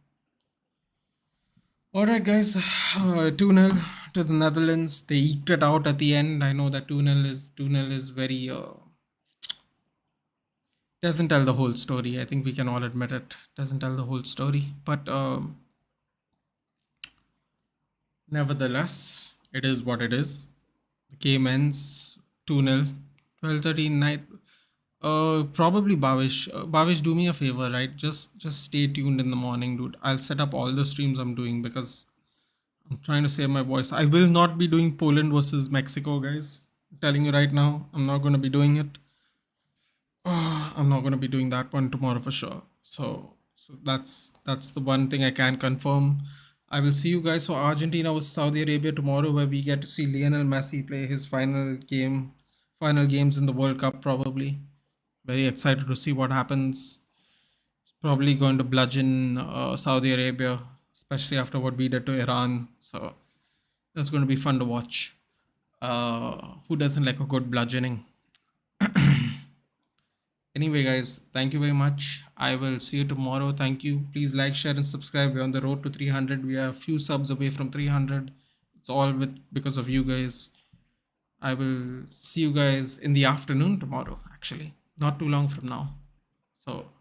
All right, guys. 2-0 to the Netherlands. They eked it out at the end. I know that 2-0 is very doesn't tell the whole story. I think we can all admit it. Doesn't tell the whole story. But nevertheless, it is what it is. The game ends 2-0. 12:30 night. Probably Bhavish. Bhavish, do me a favor, right? Just stay tuned in the morning, dude. I'll set up all the streams I'm doing because I'm trying to save my voice. I will not be doing Poland versus Mexico, guys. I'm telling you right now, I'm not going to be doing it. I'm not going to be doing that one tomorrow for sure. So So that's the one thing I can confirm. I will see you guys for Argentina with Saudi Arabia tomorrow, where we get to see Lionel Messi play his final games in the World Cup. Probably very excited to see what happens. It's probably going to bludgeon Saudi Arabia, especially after what we did to Iran. So that's going to be fun to watch. Who doesn't like a good bludgeoning? Anyway, guys, thank you very much. I will see you tomorrow. Thank you. Please like, share, and subscribe. We're on the road to 300. We are a few subs away from 300. It's all because of you guys. I will see you guys in the afternoon tomorrow, actually, not too long from now. So